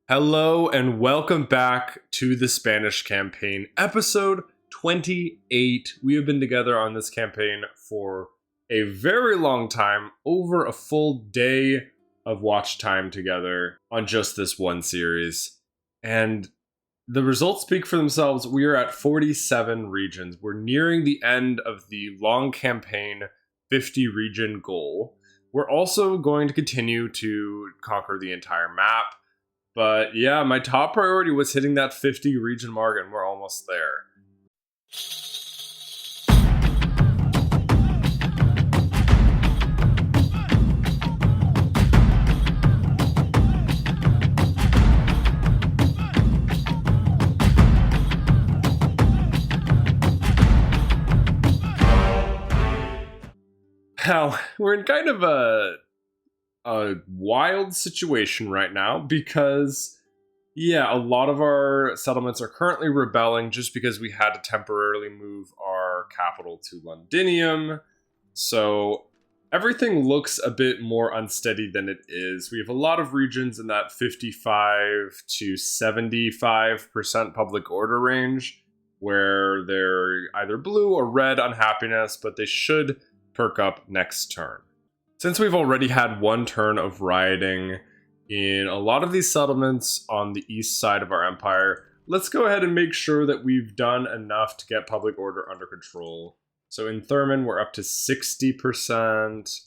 Hello and welcome back to the Spanish campaign, episode 28. We have been together on this campaign for a very long time, over a full day of watch time together on just this one series. And the results speak for themselves. We are at 47 regions. We're nearing the end of the long campaign 50 region goal. We're also going to continue to conquer the entire map. But yeah, my top priority was hitting that 50 region mark, and we're almost there. Now, we're in kind of a wild situation right now because, yeah, a lot of our settlements are currently rebelling just because we had to temporarily move our capital to Londinium. So everything looks a bit more unsteady than it is. We have a lot of regions in that 55 to 75% public order range where they're either blue or red unhappiness, but they should perk up next turn. Since we've already had one turn of rioting in a lot of these settlements on the east side of our empire, let's go ahead and make sure that we've done enough to get public order under control. So in Thurman, we're up to 60%.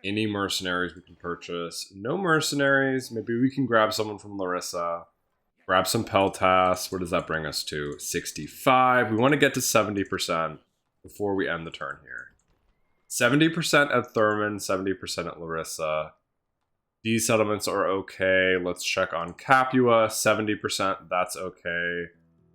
Any mercenaries we can purchase. No mercenaries. Maybe we can grab someone from Larissa. Grab some Peltas. What does that bring us to? 65. We want to get to 70% before we end the turn here. 70% at Thurman, 70% at Larissa. These settlements are okay. Let's check on Capua, 70%, that's okay.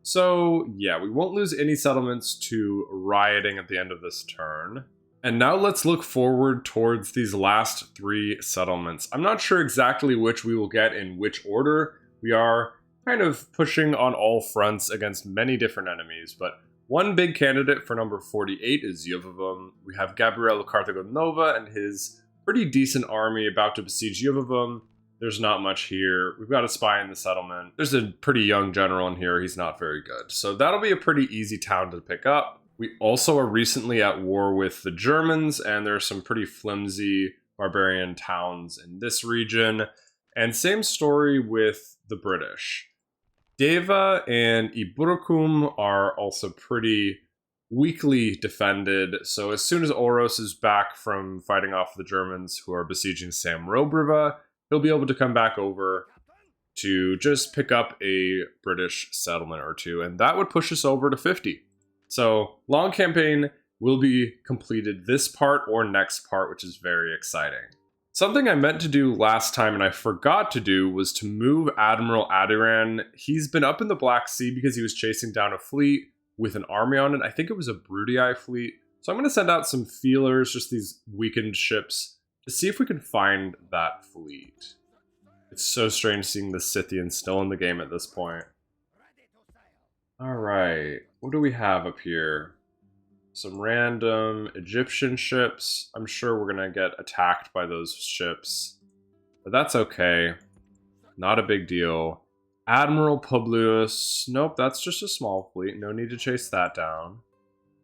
So, yeah, we won't lose any settlements to rioting at the end of this turn. And now let's look forward towards these last three settlements. I'm not sure exactly which we will get in which order. We are kind of pushing on all fronts against many different enemies, but one big candidate for number 48 is Iuvavum. We have Gabriele Cartagonova and his pretty decent army about to besiege Iuvavum. There's not much here. We've got a spy in the settlement. There's a pretty young general in here. He's not very good. So that'll be a pretty easy town to pick up. We also are recently at war with the Germans, and there are some pretty flimsy barbarian towns in this region. And same story with the British. Deva and Eburacum are also pretty weakly defended, so as soon as Oros is back from fighting off the Germans who are besieging Samrobriva, he'll be able to come back over to just pick up a British settlement or two, and that would push us over to 50. So, long campaign will be completed this part or next part, which is very exciting. Something I meant to do last time and I forgot to do was to move Admiral Adiran. He's been up in the Black Sea because he was chasing down a fleet with an army on it. I think it was a Brutii fleet. So I'm going to send out some feelers, just these weakened ships, to see if we can find that fleet. It's so strange seeing the Scythians still in the game at this point. Alright, what do we have up here? Some random Egyptian ships. I'm sure we're going to get attacked by those ships. But that's okay. Not a big deal. Admiral Publius. Nope, that's just a small fleet. No need to chase that down.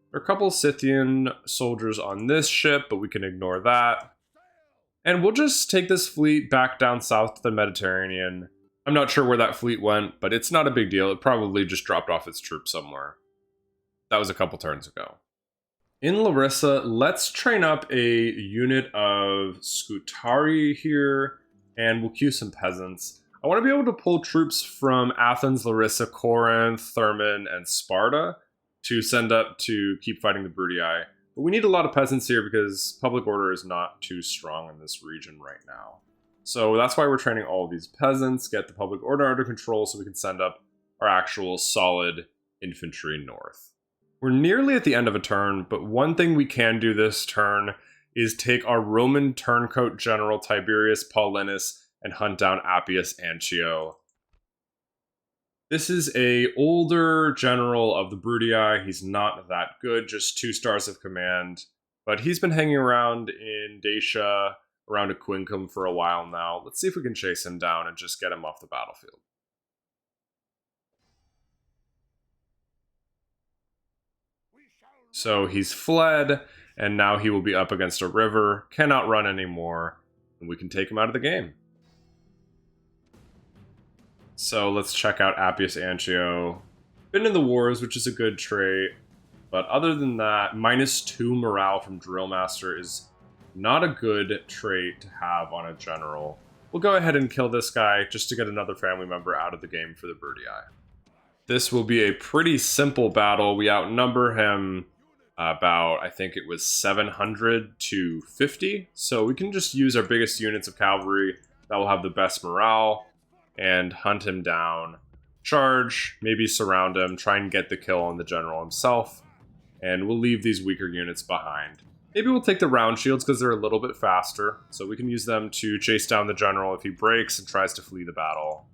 There are a couple Scythian soldiers on this ship, but we can ignore that. And we'll just take this fleet back down south to the Mediterranean. I'm not sure where that fleet went, but it's not a big deal. It probably just dropped off its troops somewhere. That was a couple turns ago. In Larissa, let's train up a unit of Scutari here, and we'll queue some peasants. I want to be able to pull troops from Athens, Larissa, Corinth, Thurman, and Sparta to send up to keep fighting the Brutii. But we need a lot of peasants here because public order is not too strong in this region right now. So that's why we're training all of these peasants, get the public order under control so we can send up our actual solid infantry north. We're nearly at the end of a turn, but one thing we can do this turn is take our Roman turncoat general Tiberius Paulinus and hunt down Appius Antio. This is a older general of the Brutii. He's not that good, just 2 stars of command. But he's been hanging around in Dacia, around Aquincum for a while now. Let's see if we can chase him down and just get him off the battlefield. So he's fled, and now he will be up against a river, cannot run anymore, and we can take him out of the game. So let's check out Appius Antio. Been in the wars, which is a good trait, but other than that, -2 morale from Drillmaster is not a good trait to have on a general. We'll go ahead and kill this guy just to get another family member out of the game for the Brutii. This will be a pretty simple battle. We outnumber him about, I think it was 700 to 50. So we can just use our biggest units of cavalry that will have the best morale and hunt him down. Charge, maybe surround him, try and get the kill on the general himself, and we'll leave these weaker units behind. Maybe we'll take the round shields because they're a little bit faster, so we can use them to chase down the general if he breaks and tries to flee the battle.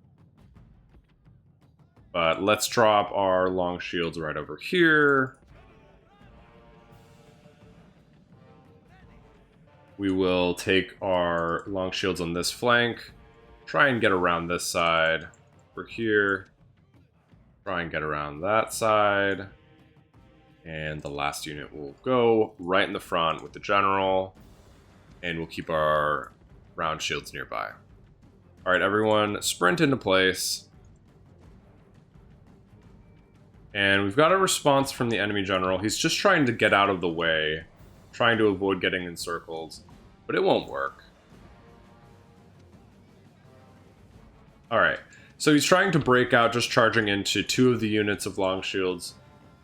But let's drop our long shields right over here. We will take our long shields on this flank, try and get around this side. Over here, try and get around that side. And the last unit will go right in the front with the general, and we'll keep our round shields nearby. All right, everyone, sprint into place. And we've got a response from the enemy general. He's just trying to get out of the way, trying to avoid getting encircled, but it won't work. All right, so he's trying to break out, just charging into 2 of the units of long shields.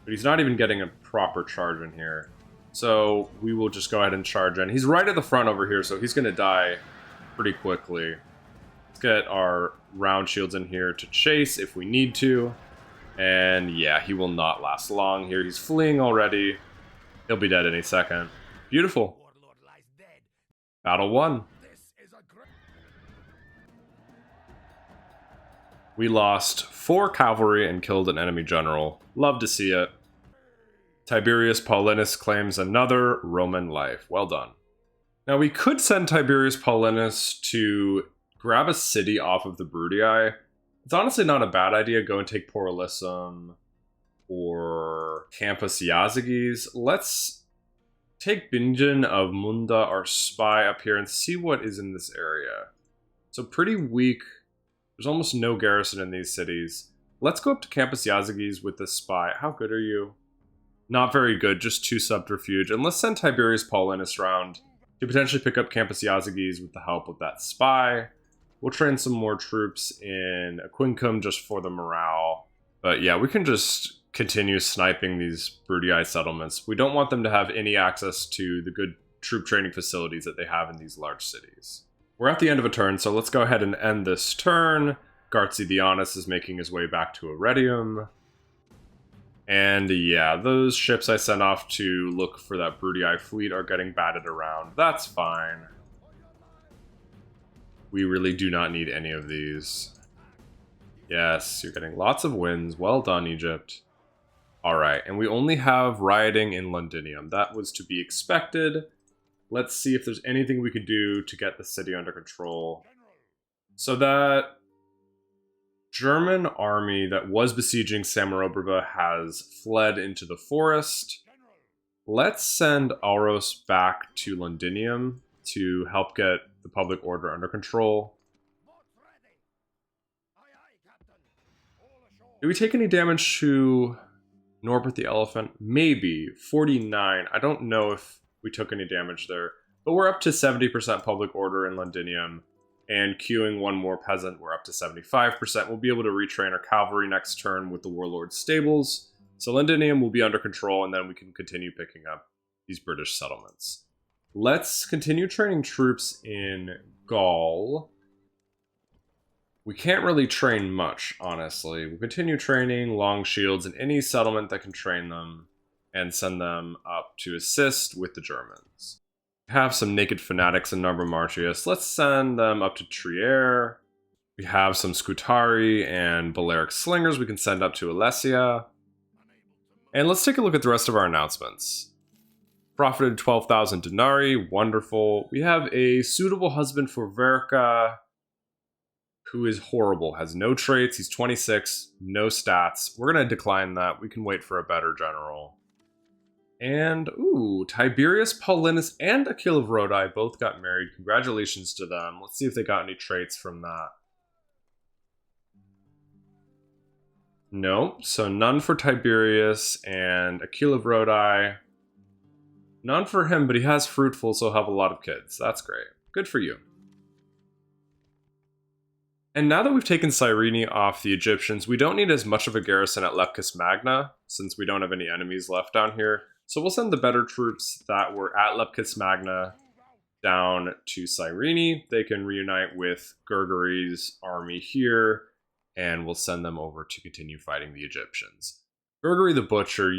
But he's not even getting a proper charge in here. So we will just go ahead and charge in. He's right at the front over here, so he's going to die pretty quickly. Let's get our round shields in here to chase if we need to. And yeah, he will not last long here. He's fleeing already. He'll be dead any second. Beautiful. Battle 1. We lost 4 cavalry and killed an enemy general. Love to see it. Tiberius Paulinus claims another Roman life. Well done. Now we could send Tiberius Paulinus to grab a city off of the Brutii. It's honestly not a bad idea. Go and take Poralisum or Campus Iazyges. Let's take Bingen of Munda, our spy, up here and see what is in this area. So pretty weak. There's almost no garrison in these cities. Let's go up to Campus Iazyges with this spy. How good are you? Not very good, just 2 subterfuge. And let's send Tiberius Paulinus round to potentially pick up Campus Iazyges with the help of that spy. We'll train some more troops in Aquincum just for the morale. But yeah, we can just continue sniping these Brutii settlements. We don't want them to have any access to the good troop training facilities that they have in these large cities. We're at the end of a turn, so let's go ahead and end this turn. Garcidianus is making his way back to Arretium. And yeah, those ships I sent off to look for that Brutii fleet are getting batted around. That's fine. We really do not need any of these. Yes, you're getting lots of wins. Well done, Egypt. Alright, and we only have rioting in Londinium. That was to be expected. Let's see if there's anything we could do to get the city under control. So that German army that was besieging Samarobriva has fled into the forest. Let's send Auros back to Londinium to help get the public order under control. Did we take any damage to Norbert the Elephant? Maybe. 49. I don't know if we took any damage there. But we're up to 70% public order in Londinium. And queuing 1 more peasant, we're up to 75%. We'll be able to retrain our cavalry next turn with the Warlord's stables. So Londinium will be under control, and then we can continue picking up these British settlements. Let's continue training troops in Gaul. We can't really train much, honestly. We'll continue training long shields in any settlement that can train them, and send them up to assist with the Germans. We have some naked fanatics in Narber Martius. Let's send them up to Trier. We have some Scutari and Balearic slingers we can send up to Alesia. And let's take a look at the rest of our announcements. Profited 12,000 denarii, wonderful. We have a suitable husband for Verka, who is horrible, has no traits, he's 26, no stats. We're going to decline that. We can wait for a better general. And, ooh, Tiberius Paulinus and Achille of Rodi both got married. Congratulations to them. Let's see if they got any traits from that. No, so none for Tiberius and Achille of Rodi. None for him, but he has fruitful, so he'll have a lot of kids. That's great. Good for you. And now that we've taken Cyrene off the Egyptians, we don't need as much of a garrison at Leptis Magna, since we don't have any enemies left down here. So we'll send the better troops that were at Leptis Magna down to Cyrene. They can reunite with Gergeri's army here, and we'll send them over to continue fighting the Egyptians. Gergeri the Butcher,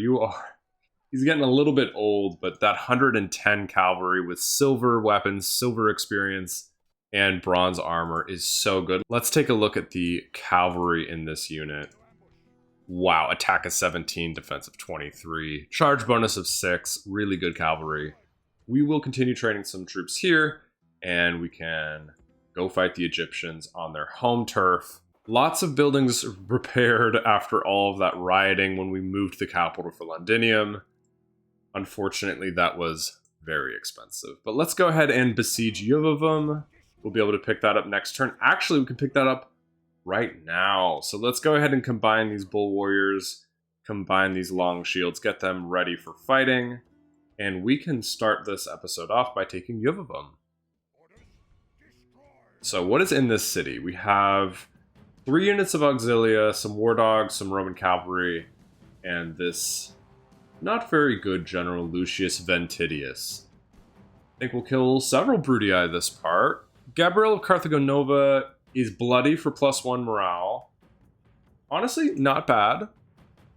he's getting a little bit old, but that 110 cavalry with silver weapons, silver experience, and bronze armor is so good. Let's take a look at the cavalry in this unit. Wow, attack of 17, defense of 23, charge bonus of 6, really good cavalry. We will continue training some troops here, and we can go fight the Egyptians on their home turf. Lots of buildings repaired after all of that rioting when we moved the capital for Londinium. Unfortunately, that was very expensive. But let's go ahead and besiege Iuvavum. We'll be able to pick that up next turn. Actually, we can pick that up right now. So let's go ahead and combine these bull warriors, combine these long shields, get them ready for fighting. And we can start this episode off by taking Iuvavum. So what is in this city? We have 3 units of auxilia, some war dogs, some Roman cavalry, and this not very good General Lucius Ventidius. I think we'll kill several Brutii this part. Gabriel of Carthago Nova is bloody for +1 morale. Honestly, not bad.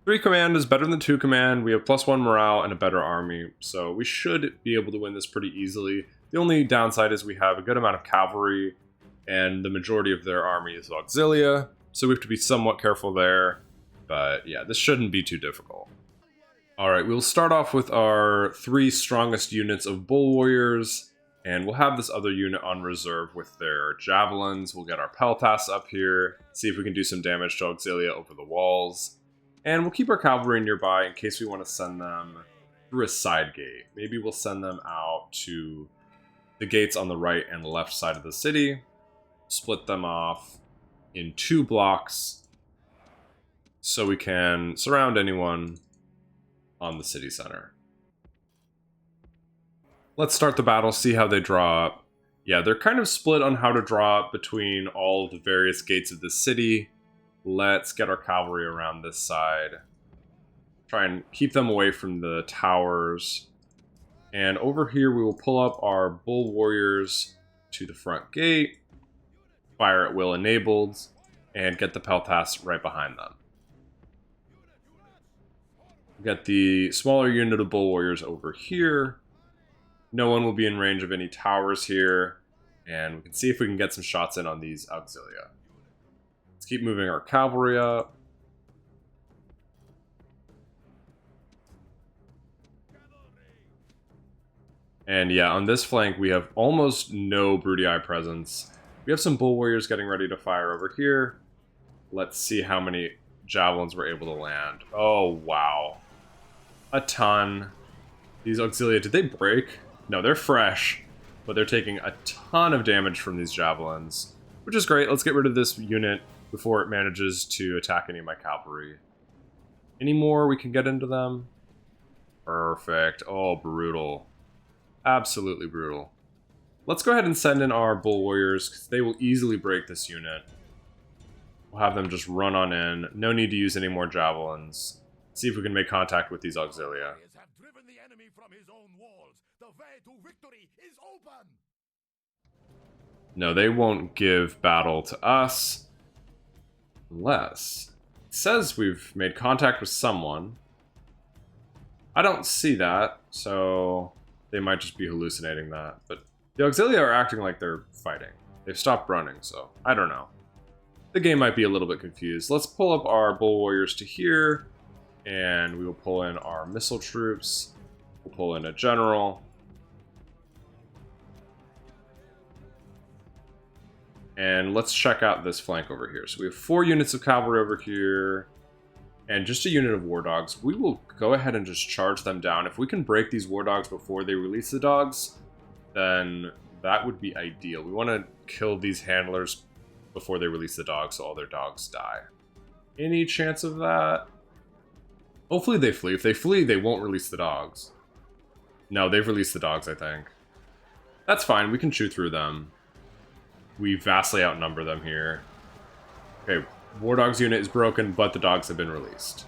3 command is better than 2 command. We have +1 morale and a better army, so we should be able to win this pretty easily. The only downside is we have a good amount of cavalry, and the majority of their army is auxilia, so we have to be somewhat careful there. But yeah, this shouldn't be too difficult. Alright, we'll start off with our 3 strongest units of bull warriors, and we'll have this other unit on reserve with their javelins. We'll get our peltasts up here, see if we can do some damage to auxilia over the walls. And we'll keep our cavalry nearby in case we want to send them through a side gate. Maybe we'll send them out to the gates on the right and left side of the city. Split them off in 2 blocks so we can surround anyone on the city center. Let's start the battle, see how they draw up. Yeah, they're kind of split on how to draw up between all of the various gates of the city. Let's get our cavalry around this side. Try and keep them away from the towers. And over here we will pull up our bull warriors to the front gate. Fire at will enabled. And get the peltasts right behind them. Get the smaller unit of bull warriors over here. No one will be in range of any towers here. And we can see if we can get some shots in on these auxilia. Let's keep moving our cavalry up. And yeah, on this flank we have almost no Brutii presence. We have some bull warriors getting ready to fire over here. Let's see how many javelins we're able to land. Oh, wow. A ton. These auxilia, did they break? No, they're fresh, but they're taking a ton of damage from these javelins, which is great. Let's get rid of this unit before it manages to attack any of my cavalry. Any more we can get into them? Perfect. Oh, brutal. Absolutely brutal. Let's go ahead and send in our bull warriors, because they will easily break this unit. We'll have them just run on in. No need to use any more javelins. See if we can make contact with these auxilia. No, they won't give battle to us. Unless it says we've made contact with someone. I don't see that, so they might just be hallucinating that. But the auxilia are acting like they're fighting. They've stopped running, so I don't know. The game might be a little bit confused. Let's pull up our bull warriors to here, and we will pull in our missile troops. We'll pull in a general. And let's check out this flank over here. So we have 4 units of cavalry over here. and just a unit of war dogs. We will go ahead and just charge them down. If we can break these war dogs before they release the dogs, then that would be ideal. We want to kill these handlers before they release the dogs so all their dogs die. Any chance of that? Hopefully they flee. If they flee, they won't release the dogs. No, they've released the dogs, I think. That's fine. We can chew through them. We vastly outnumber them here. Okay, War Dog's unit is broken, but the dogs have been released.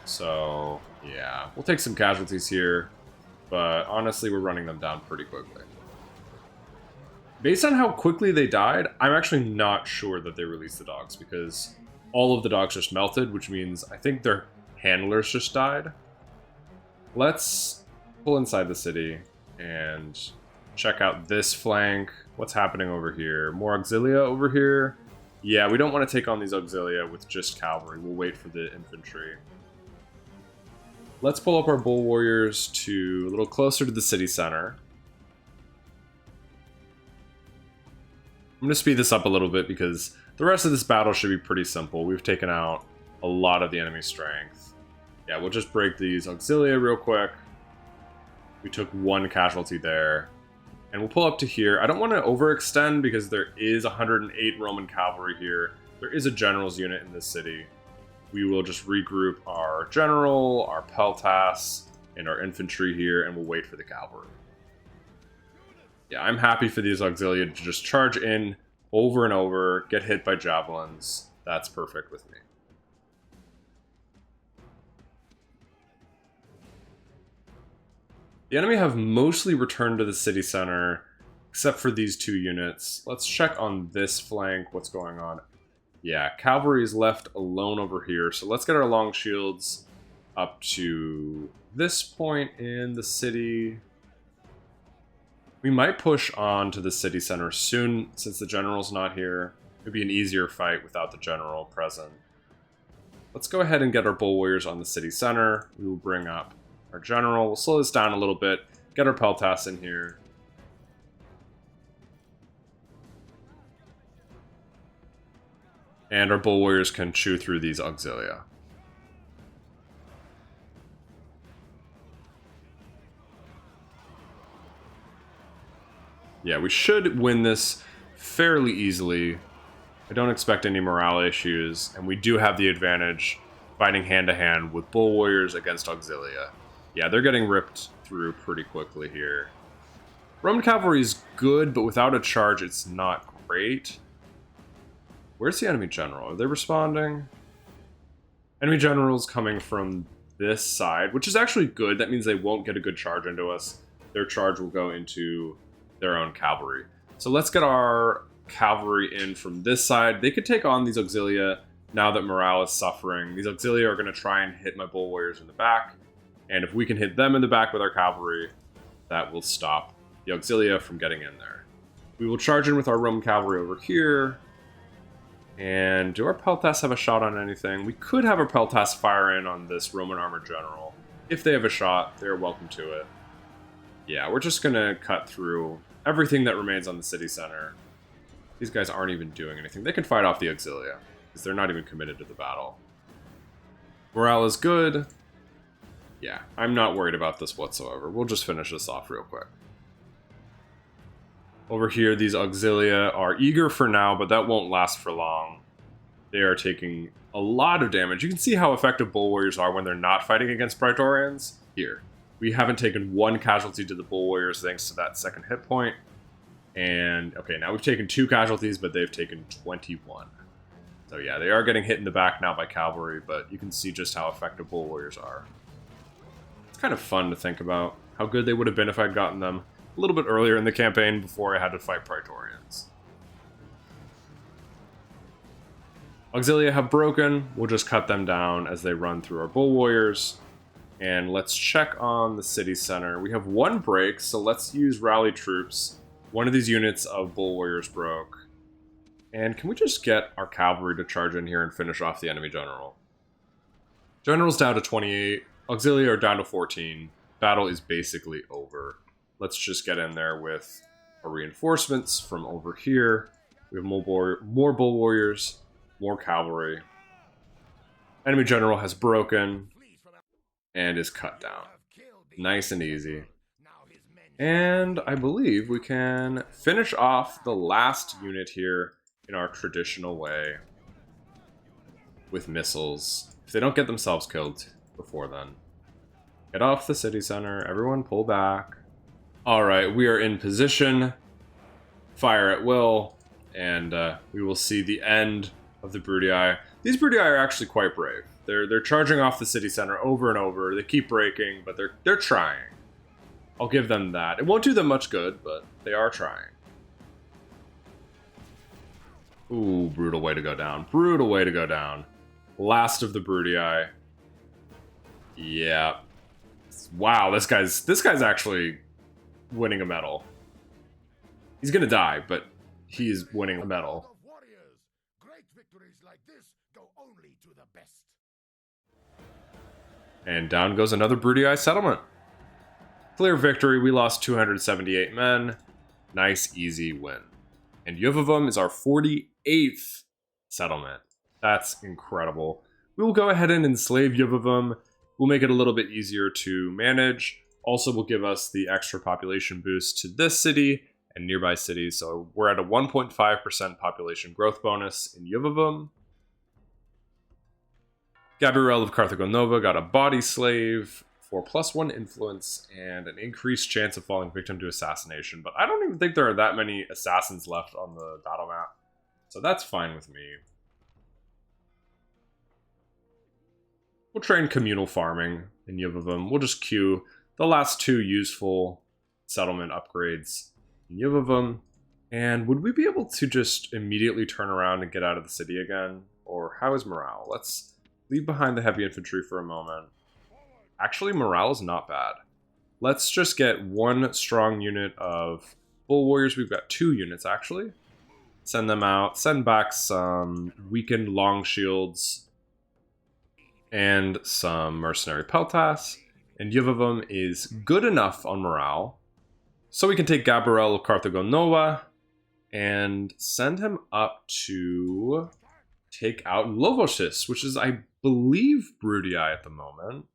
So, yeah. We'll take some casualties here, but honestly, we're running them down pretty quickly. Based on how quickly they died, I'm actually not sure that they released the dogs, because all of the dogs just melted, which means I think their handlers just died. Let's pull inside the city and check out this flank. What's happening over here? More auxilia over here. Yeah, we don't want to take on these auxilia with just cavalry. We'll wait for the infantry. Let's pull up our bull warriors to a little closer to the city center. I'm going to speed this up a little bit because the rest of this battle should be pretty simple. We've taken out a lot of the enemy's strength. Yeah, we'll just break these auxilia real quick. We took one casualty there. And we'll pull up to here. I don't want to overextend because there is 108 Roman cavalry here. There is a general's unit in this city. We will just regroup our general, our peltasts, and our infantry here, and we'll wait for the cavalry. Yeah, I'm happy for these auxilia to just charge in over and over, get hit by javelins. That's perfect with me. The enemy have mostly returned to the city center, except for these two units. Let's check on this flank, what's going on. Yeah, cavalry is left alone over here, so let's get our long shields up to this point in the city. We might push on to the city center soon, since the general's not here. It would be an easier fight without the general present. Let's go ahead and get our bull warriors on the city center. We will bring up our general. We'll slow this down a little bit, get our peltasts in here. And our bull warriors can chew through these auxilia. Yeah, we should win this fairly easily. I don't expect any morale issues, and we do have the advantage fighting hand-to-hand with bull warriors against auxilia. Yeah, they're getting ripped through pretty quickly here. Roman cavalry is good, but without a charge, it's not great. Where's the enemy general? Are they responding? Enemy general's coming from this side, which is actually good. That means they won't get a good charge into us. Their charge will go into their own cavalry. So let's get our cavalry in from this side. They could take on these auxilia now that morale is suffering. These auxilia are going to try and hit my bull warriors in the back. And if we can hit them in the back with our cavalry, that will stop the auxilia from getting in there. We will charge in with our Roman cavalry over here. And do our peltasts have a shot on anything? We could have our peltasts fire in on this Roman armored general. If they have a shot, they're welcome to it. Yeah, we're just going to cut through everything that remains on the city center. These guys aren't even doing anything. They can fight off the auxilia, because they're not even committed to the battle. Morale is good. Yeah, I'm not worried about this whatsoever. We'll just finish this off real quick. Over here, these auxilia are eager for now, but that won't last for long. They are taking a lot of damage. You can see how effective bull warriors are when they're not fighting against Praetorians. Here. We haven't taken one casualty to the bull warriors thanks to that second hit point. And, okay, now we've taken 2 casualties, but they've taken 21. So yeah, they are getting hit in the back now by cavalry, but you can see just how effective bull warriors are. It's kind of fun to think about how good they would have been if I'd gotten them a little bit earlier in the campaign before I had to fight Praetorians. Auxilia have broken. We'll just cut them down as they run through our bull warriors. And let's check on the city center. We have 1 break, so let's use rally troops. One of these units of bull warriors broke. And can we just get our cavalry to charge in here and finish off the enemy general? General's down to 28. Auxilia are down to 14. Battle is basically over. Let's just get in there with our reinforcements from over here. We have more bull warriors, more cavalry. Enemy general has broken and is cut down. Nice and easy. And I believe we can finish off the last unit here in our traditional way with missiles. If they don't get themselves killed before then. Get off the city center. Everyone pull back. Alright, we are in position. Fire at will. And we will see the end of the Brutii. These Brutii are actually quite brave. They're charging off the city center over and over. They keep breaking, but they're trying. I'll give them that. It won't do them much good, but they are trying. Ooh, brutal way to go down. Brutal way to go down. Last of the Brutii. Yeah. Wow, this guy's actually winning a medal. He's gonna die, but he's winning a medal. Great victories like this go only to the best. And down goes another Brutii settlement. Clear victory. We lost 278 men. Nice, easy win. And Iuvavum is our 48th settlement. That's incredible. We will go ahead and enslave Iuvavum. We'll make it a little bit easier to manage. Also will give us the extra population boost to this city and nearby cities. So we're at a 1.5% population growth bonus in Iuvavum. Gabriel of Carthago Nova got a body slave for +1 influence and an increased chance of falling victim to assassination. But I don't even think there are that many assassins left on the battle map. So that's fine with me. We'll train communal farming in Iuvavum. We'll just queue the last 2 useful settlement upgrades in Iuvavum. And would we be able to just immediately turn around and get out of the city again? Or how is morale? Let's leave behind the heavy infantry for a moment. Actually, morale is not bad. Let's just get 1 strong unit of bull warriors. We've got 2 units, actually. Send them out. Send back some weakened long shields and some mercenary peltas. And Iuvavum is good enough on morale. So we can take Gabriel of Carthago Nova and send him up to take out Lovosis, which is, I believe, Brutii at the moment.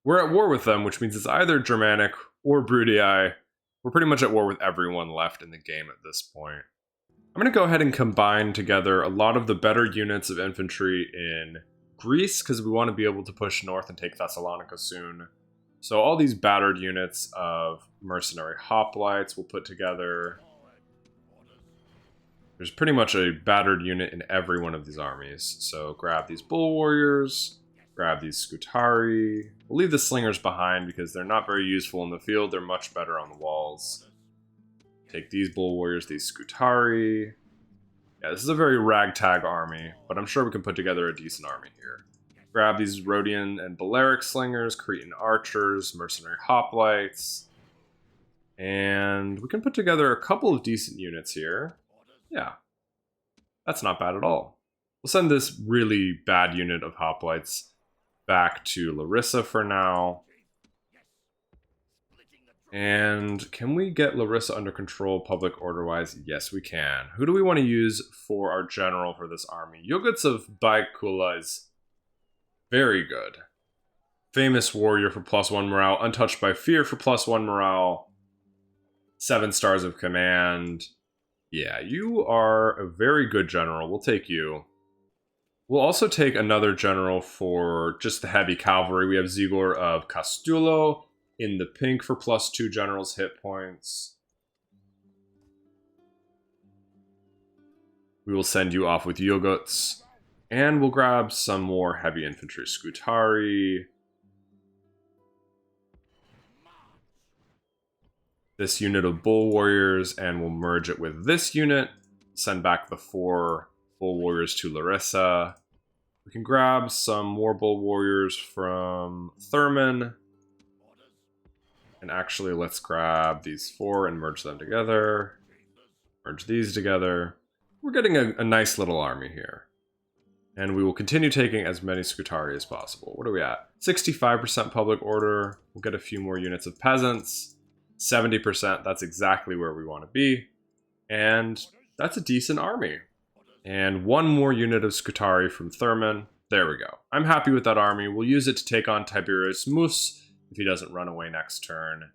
We're at war with them, which means it's either Germanic or Brutii. We're pretty much at war with everyone left in the game at this point. I'm going to go ahead and combine together a lot of the better units of infantry in Greece, because we want to be able to push north and take Thessalonica soon. So all these battered units of mercenary hoplites we'll put together. There's pretty much a battered unit in every one of these armies. So grab these bull warriors, grab these Scutari. We'll leave the slingers behind because they're not very useful in the field. They're much better on the walls. Take these bull warriors, these Scutari. Yeah, this is a very ragtag army, but I'm sure we can put together a decent army here. Grab these Rhodian and Balearic slingers, Cretan archers, mercenary hoplites. And we can put together a couple of decent units here. Yeah, that's not bad at all. We'll send this really bad unit of hoplites back to Larissa for now. And can we get Larissa under control public order-wise? Yes, we can. Who do we want to use for our general for this army? Ugutz of Baikula is very good. Famous warrior for +1 morale. Untouched by fear for +1 morale. 7 stars of command. Yeah, you are a very good general. We'll take you. We'll also take another general for just the heavy cavalry. We have Zigor of Castulo in the pink for +2 generals hit points. We will send you off with Ugutz. And we'll grab some more heavy infantry. Scutari. This unit of bull warriors, and we'll merge it with this unit. Send back the 4 bull warriors to Larissa. We can grab some more bull warriors from Thurman. And actually, let's grab these 4 and merge them together. Merge these together. We're getting a nice little army here. And we will continue taking as many Scutari as possible. What are we at? 65% public order. We'll get a few more units of peasants. 70%, that's exactly where we want to be. And that's a decent army. And one more unit of Scutari from Thurman. There we go. I'm happy with that army. We'll use it to take on Tiberius Mus if he doesn't run away next turn.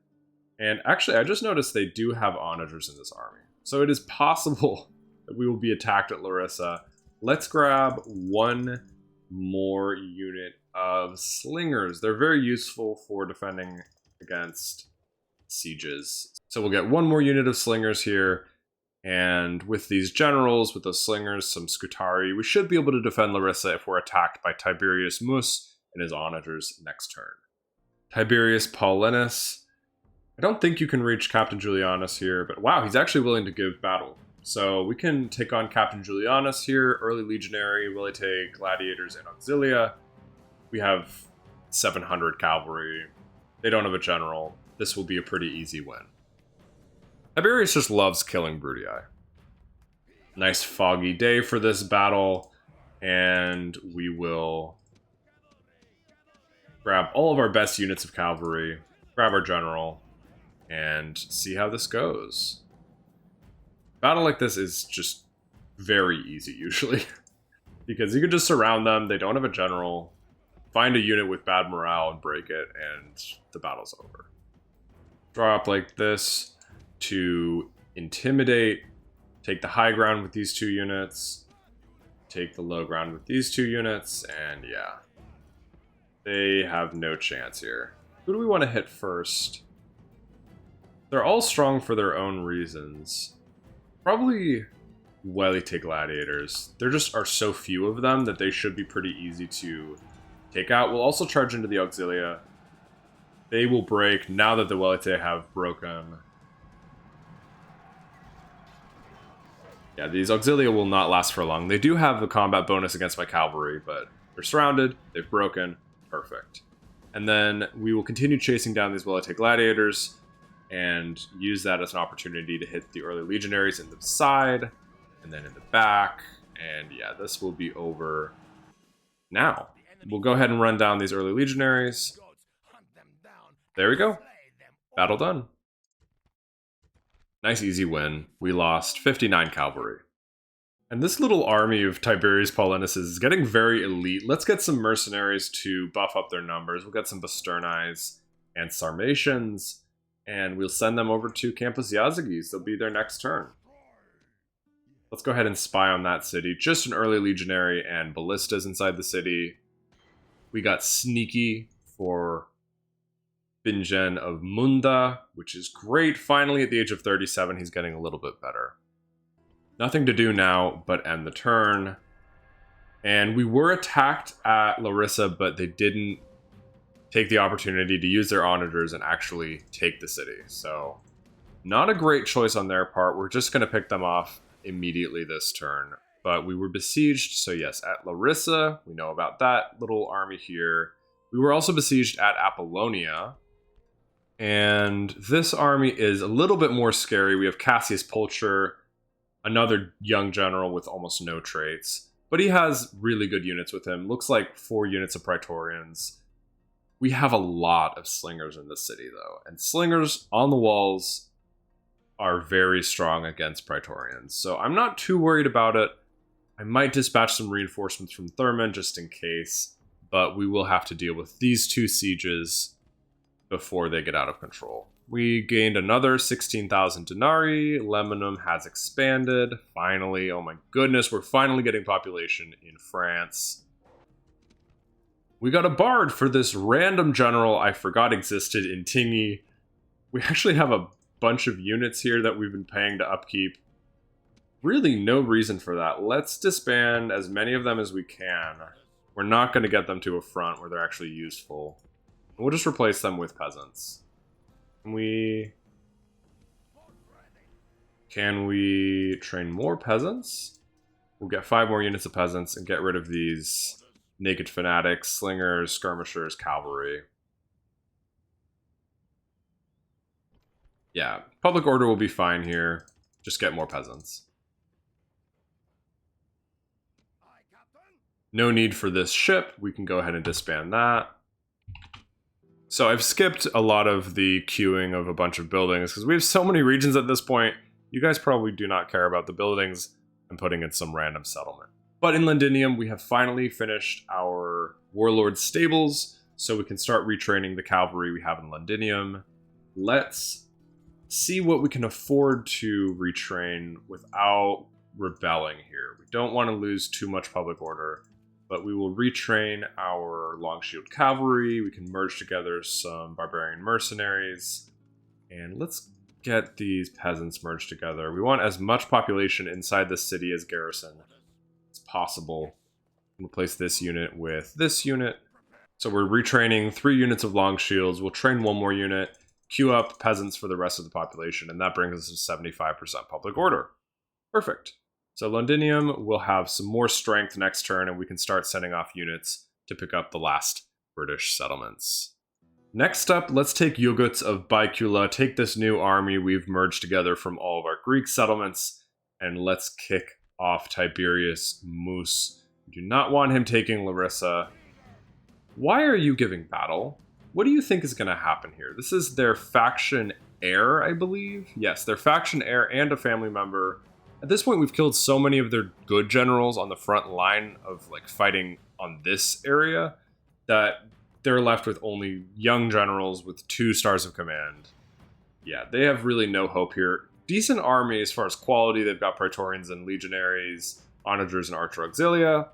And actually, I just noticed they do have onagers in this army. So it is possible that we will be attacked at Larissa. Let's grab one more unit of slingers. They're very useful for defending against sieges. So we'll get one more unit of slingers here. And with these generals, with those slingers, some Scutari, we should be able to defend Larissa if we're attacked by Tiberius Mus and his onagers next turn. Tiberius Paulinus. I don't think you can reach Captain Julianus here, but wow, he's actually willing to give battle. So we can take on Captain Julianus here, early legionary, will take gladiators and auxilia. We have 700 cavalry. They don't have a general. This will be a pretty easy win. Tiberius just loves killing Brutii. Nice foggy day for this battle, and we will grab all of our best units of cavalry, grab our general, and see how this goes. Battle like this is just very easy usually, because you can just surround them, they don't have a general, find a unit with bad morale and break it, and the battle's over. Draw up like this to intimidate, take the high ground with these two units, take the low ground with these two units, and yeah. They have no chance here. Who do we want to hit first? They're all strong for their own reasons. Probably Welite gladiators. There just are so few of them that they should be pretty easy to take out. We'll also charge into the auxilia. They will break now that the Welite have broken. Yeah, these auxilia will not last for long. They do have the combat bonus against my cavalry, but they're surrounded, they've broken, perfect. And then we will continue chasing down these Welite gladiators and use that as an opportunity to hit the early legionaries in the side and then in the back. And yeah, this will be over now. We'll go ahead and run down these early legionaries. There we go. Battle done. Nice easy win. We lost 59 cavalry. And this little army of Tiberius Paulinus is getting very elite. Let's get some mercenaries to buff up their numbers. We'll get some Basternis and Sarmatians, and we'll send them over to Campus Yazigis. They'll be there next turn. Let's go ahead and spy on that city. Just an early legionary and ballistas inside the city. We got sneaky for Bingen of Munda, which is great. Finally, at the age of 37, he's getting a little bit better. Nothing to do now but end the turn. And we were attacked at Larissa, but they didn't take the opportunity to use their onagers and actually take the city. So, not a great choice on their part. We're just going to pick them off immediately this turn. But we were besieged, so yes, at Larissa, we know about that little army here. We were also besieged at Apollonia. And this army is a little bit more scary. We have Cassius Pulcher, another young general with almost no traits. But he has really good units with him. Looks like 4 units of Praetorians. We have a lot of slingers in this city, though. And slingers on the walls are very strong against Praetorians. So I'm not too worried about it. I might dispatch some reinforcements from Thurman just in case. But we will have to deal with these 2 sieges before they get out of control. We gained another 16,000 denarii. Lemanum has expanded. Finally, oh my goodness, we're finally getting population in France. We got a bard for this random general I forgot existed in Tigny. We actually have a bunch of units here that we've been paying to upkeep. Really no reason for that. Let's disband as many of them as we can. We're not going to get them to a front where they're actually useful. We'll just replace them with peasants. Can we train more peasants? We'll get 5 more units of peasants and get rid of these naked fanatics, slingers, skirmishers, cavalry. Yeah, public order will be fine here. Just get more peasants. No need for this ship. We can go ahead and disband that. So I've skipped a lot of the queuing of a bunch of buildings because we have so many regions at this point. You guys probably do not care about the buildings. and putting in some random settlement. But in Londinium, we have finally finished our warlord stables, so we can start retraining the cavalry we have in Londinium. Let's see what we can afford to retrain without rebelling here. We don't want to lose too much public order, but we will retrain our long shield cavalry. We can merge together some barbarian mercenaries, and let's get these peasants merged together. We want as much population inside the city as garrison as possible. Replace this unit with this unit. So we're retraining 3 units of long shields. We'll train 1 more unit, queue up peasants for the rest of the population, and that brings us to 75% public order. Perfect. So Londinium will have some more strength next turn, and we can start sending off units to pick up the last British settlements. Next up, let's take Ugutz of Baecula, take this new army we've merged together from all of our Greek settlements, and let's kick off Tiberius Mus. We do not want him taking Larissa. Why are you giving battle? What do you think is going to happen here? This is their faction heir, I believe. Yes, their faction heir and a family member. At this point, we've killed so many of their good generals on the front line of like fighting on this area that they're left with only young generals with 2 stars of command. Yeah, they have really no hope here. Decent army as far as quality. They've got Praetorians and Legionaries, Onagers and Archer Auxilia.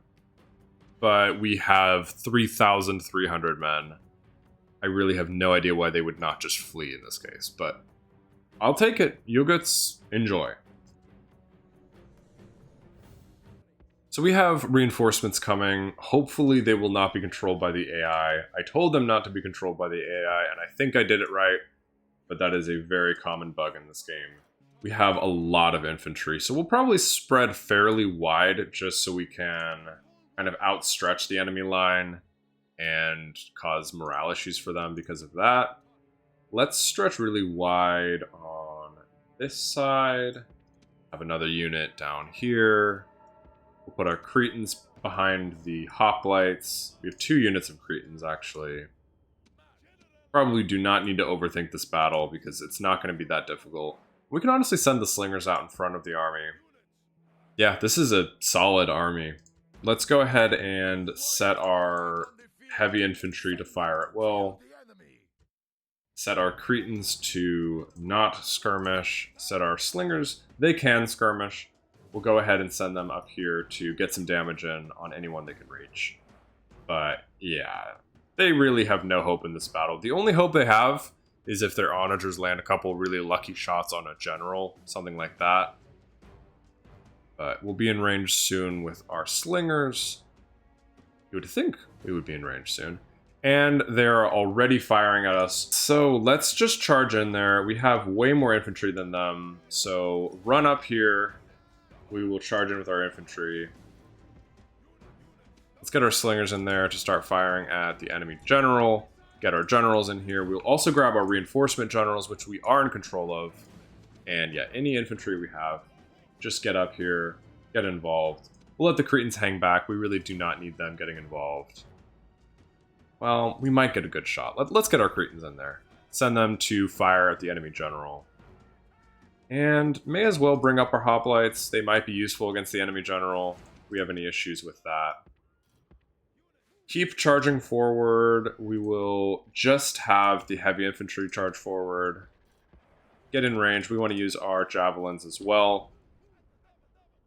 But we have 3,300 men. I really have no idea why they would not just flee in this case. But I'll take it. Ugutz, enjoy. So we have reinforcements coming. Hopefully they will not be controlled by the AI. I told them not to be controlled by the AI, and I think I did it right, but that is a very common bug in this game. We have a lot of infantry, so we'll probably spread fairly wide just so we can kind of outstretch the enemy line and cause morale issues for them because of that. Let's stretch really wide on this side. Have another unit down here. We'll put our Cretans behind the hoplites. We have 2 units of Cretans, actually. Probably do not need to overthink this battle because it's not going to be that difficult. We can honestly send the slingers out in front of the army. Yeah, this is a solid army. Let's go ahead and set our heavy infantry to fire at will. Set our Cretans to not skirmish. Set our slingers, they can skirmish. We'll go ahead and send them up here to get some damage in on anyone they can reach. But yeah, they really have no hope in this battle. The only hope they have is if their onagers land a couple really lucky shots on a general, something like that. But we'll be in range soon with our slingers. You would think we would be in range soon. And they're already firing at us. So let's just charge in there. We have way more infantry than them. So run up here. We will charge in with our infantry. Let's get our slingers in there to start firing at the enemy general. Get our generals in here. We'll also grab our reinforcement generals, which we are in control of. And yeah, any infantry we have, just get up here, get involved. We'll let the Cretans hang back. We really do not need them getting involved. Well, we might get a good shot. Let's get our Cretans in there. Send them to fire at the enemy general. And may as well bring up our hoplites. They might be useful against the enemy general if we have any issues with that. Keep charging forward. We will just have the heavy infantry charge forward. Get in range. We want to use our javelins as well.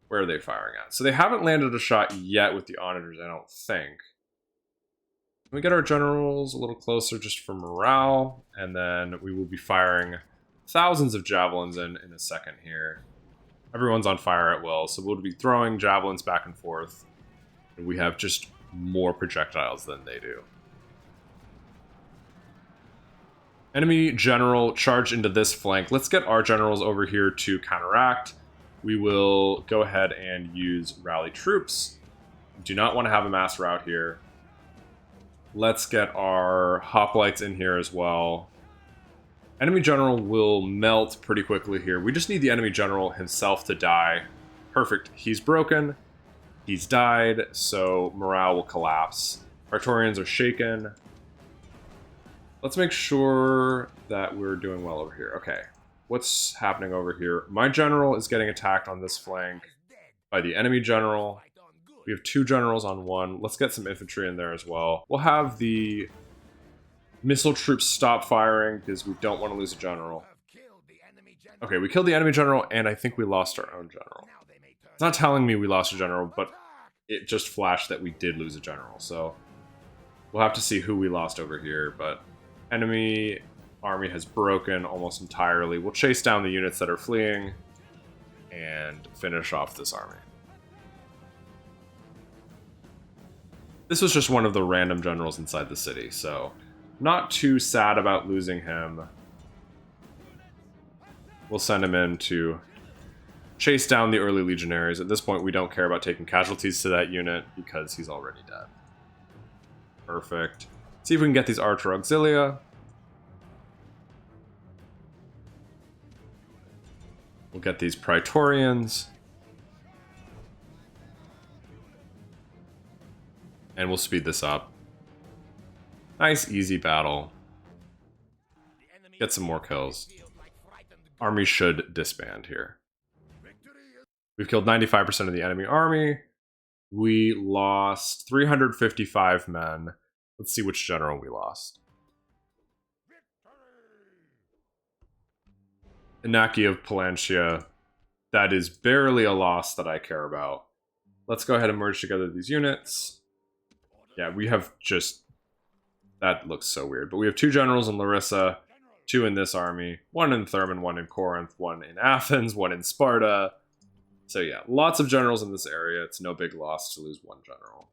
Where are they firing at? So they haven't landed a shot yet with the onagers, I don't think. Can we get our generals a little closer just for morale? And then we will be firing thousands of javelins in a second here. Everyone's on fire at will, so we'll be throwing javelins back and forth. And we have just more projectiles than they do. Enemy general charge into this flank. Let's get our generals over here to counteract. We will go ahead and use rally troops. Do not want to have a mass rout here. Let's get our hoplites in here as well. Enemy general will melt pretty quickly here. We just need the enemy general himself to die. Perfect. He's broken. He's died, so morale will collapse. Praetorians are shaken. Let's make sure that we're doing well over here. Okay. What's happening over here? My general is getting attacked on this flank. by the enemy general. We have 2 generals on 1. Let's get some infantry in there as well. We'll have the missile troops stop firing because we don't want to lose a general. Okay, we killed the enemy general, and I think we lost our own general. It's not telling me we lost a general, but it just flashed that we did lose a general. So we'll have to see who we lost over here, but enemy army has broken almost entirely. We'll chase down the units that are fleeing and finish off this army. This was just one of the random generals inside the city, so not too sad about losing him. We'll send him in to chase down the early legionaries. At this point, we don't care about taking casualties to that unit because he's already dead. Perfect. See if we can get these archer auxilia. We'll get these praetorians. And we'll speed this up. Nice, easy battle. Get some more kills. Army should disband here. We've killed 95% of the enemy army. We lost 355 men. Let's see which general we lost. Inaki of Pallantia. That is barely a loss that I care about. Let's go ahead and merge together these units. Yeah, we have just... That looks so weird. But we have 2 generals in Larissa, 2 in this army, 1 in Thermon, 1 in Corinth, 1 in Athens, 1 in Sparta. So yeah, lots of generals in this area. It's no big loss to lose 1 general.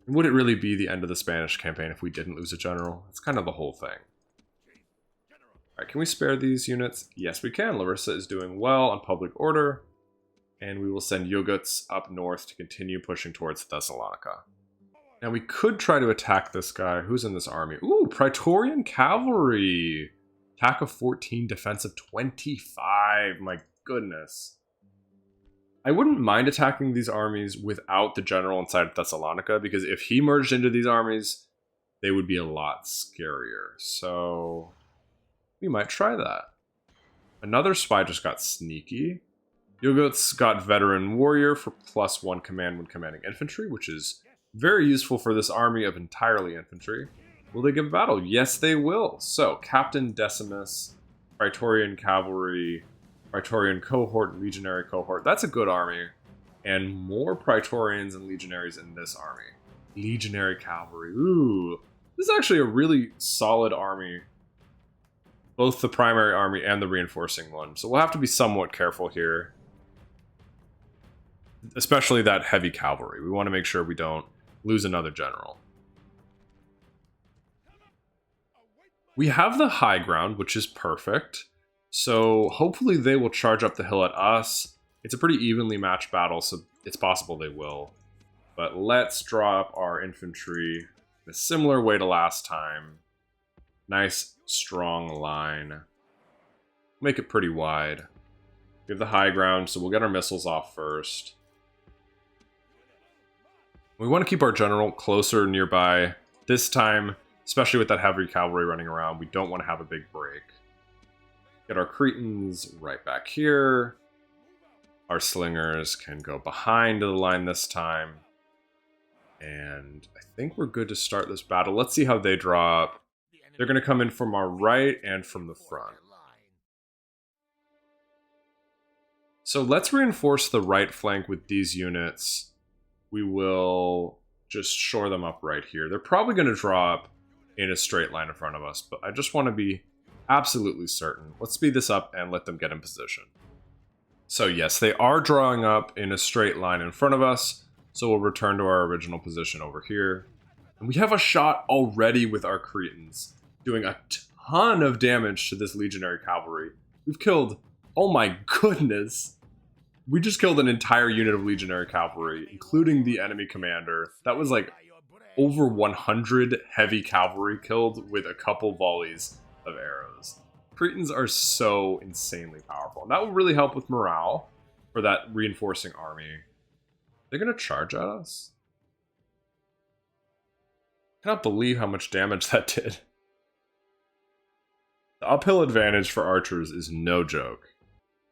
And would it really be the end of the Spanish campaign if we didn't lose a general? It's kind of the whole thing. Alright, can we spare these units? Yes, we can. Larissa is doing well on public order. And we will send Ugutz up north to continue pushing towards Thessalonica. Now we could try to attack this guy. Who's in this army? Ooh, Praetorian Cavalry! Attack of 14, defense of 25. My goodness. I wouldn't mind attacking these armies without the general inside of Thessalonica, because if he merged into these armies, they would be a lot scarier. So we might try that. Another spy just got sneaky. Ugutz got veteran warrior for +1 command when commanding infantry, which is very useful for this army of entirely infantry. Will they give battle? Yes, they will. So, Captain Decimus, Praetorian Cavalry, Praetorian Cohort, Legionary Cohort. That's a good army. And more Praetorians and Legionaries in this army. Legionary Cavalry. Ooh. This is actually a really solid army. Both the primary army and the reinforcing one. So we'll have to be somewhat careful here. Especially that heavy cavalry. We want to make sure we don't lose another general. We have the high ground, which is perfect. So hopefully they will charge up the hill at us. It's a pretty evenly matched battle, so it's possible they will. But let's draw up our infantry in a similar way to last time. Nice, strong line. Make it pretty wide. We have the high ground, so we'll get our missiles off first. We want to keep our general closer nearby. This time, especially with that heavy cavalry running around, we don't want to have a big break. Get our Cretans right back here. Our slingers can go behind the line this time. And I think we're good to start this battle. Let's see how they draw up. They're going to come in from our right and from the front. So let's reinforce the right flank with these units. We will just shore them up right here. They're probably going to draw up in a straight line in front of us, but I just want to be absolutely certain. Let's speed this up and let them get in position. So yes, they are drawing up in a straight line in front of us, so we'll return to our original position over here. And we have a shot already with our Cretans, doing a ton of damage to this legionary cavalry. We've killed, oh my goodness, we just killed an entire unit of legionary cavalry, including the enemy commander. That was like over 100 heavy cavalry killed with a couple volleys of arrows. Cretans are so insanely powerful. And that will really help with morale for that reinforcing army. They're going to charge at us? I cannot believe how much damage that did. The uphill advantage for archers is no joke.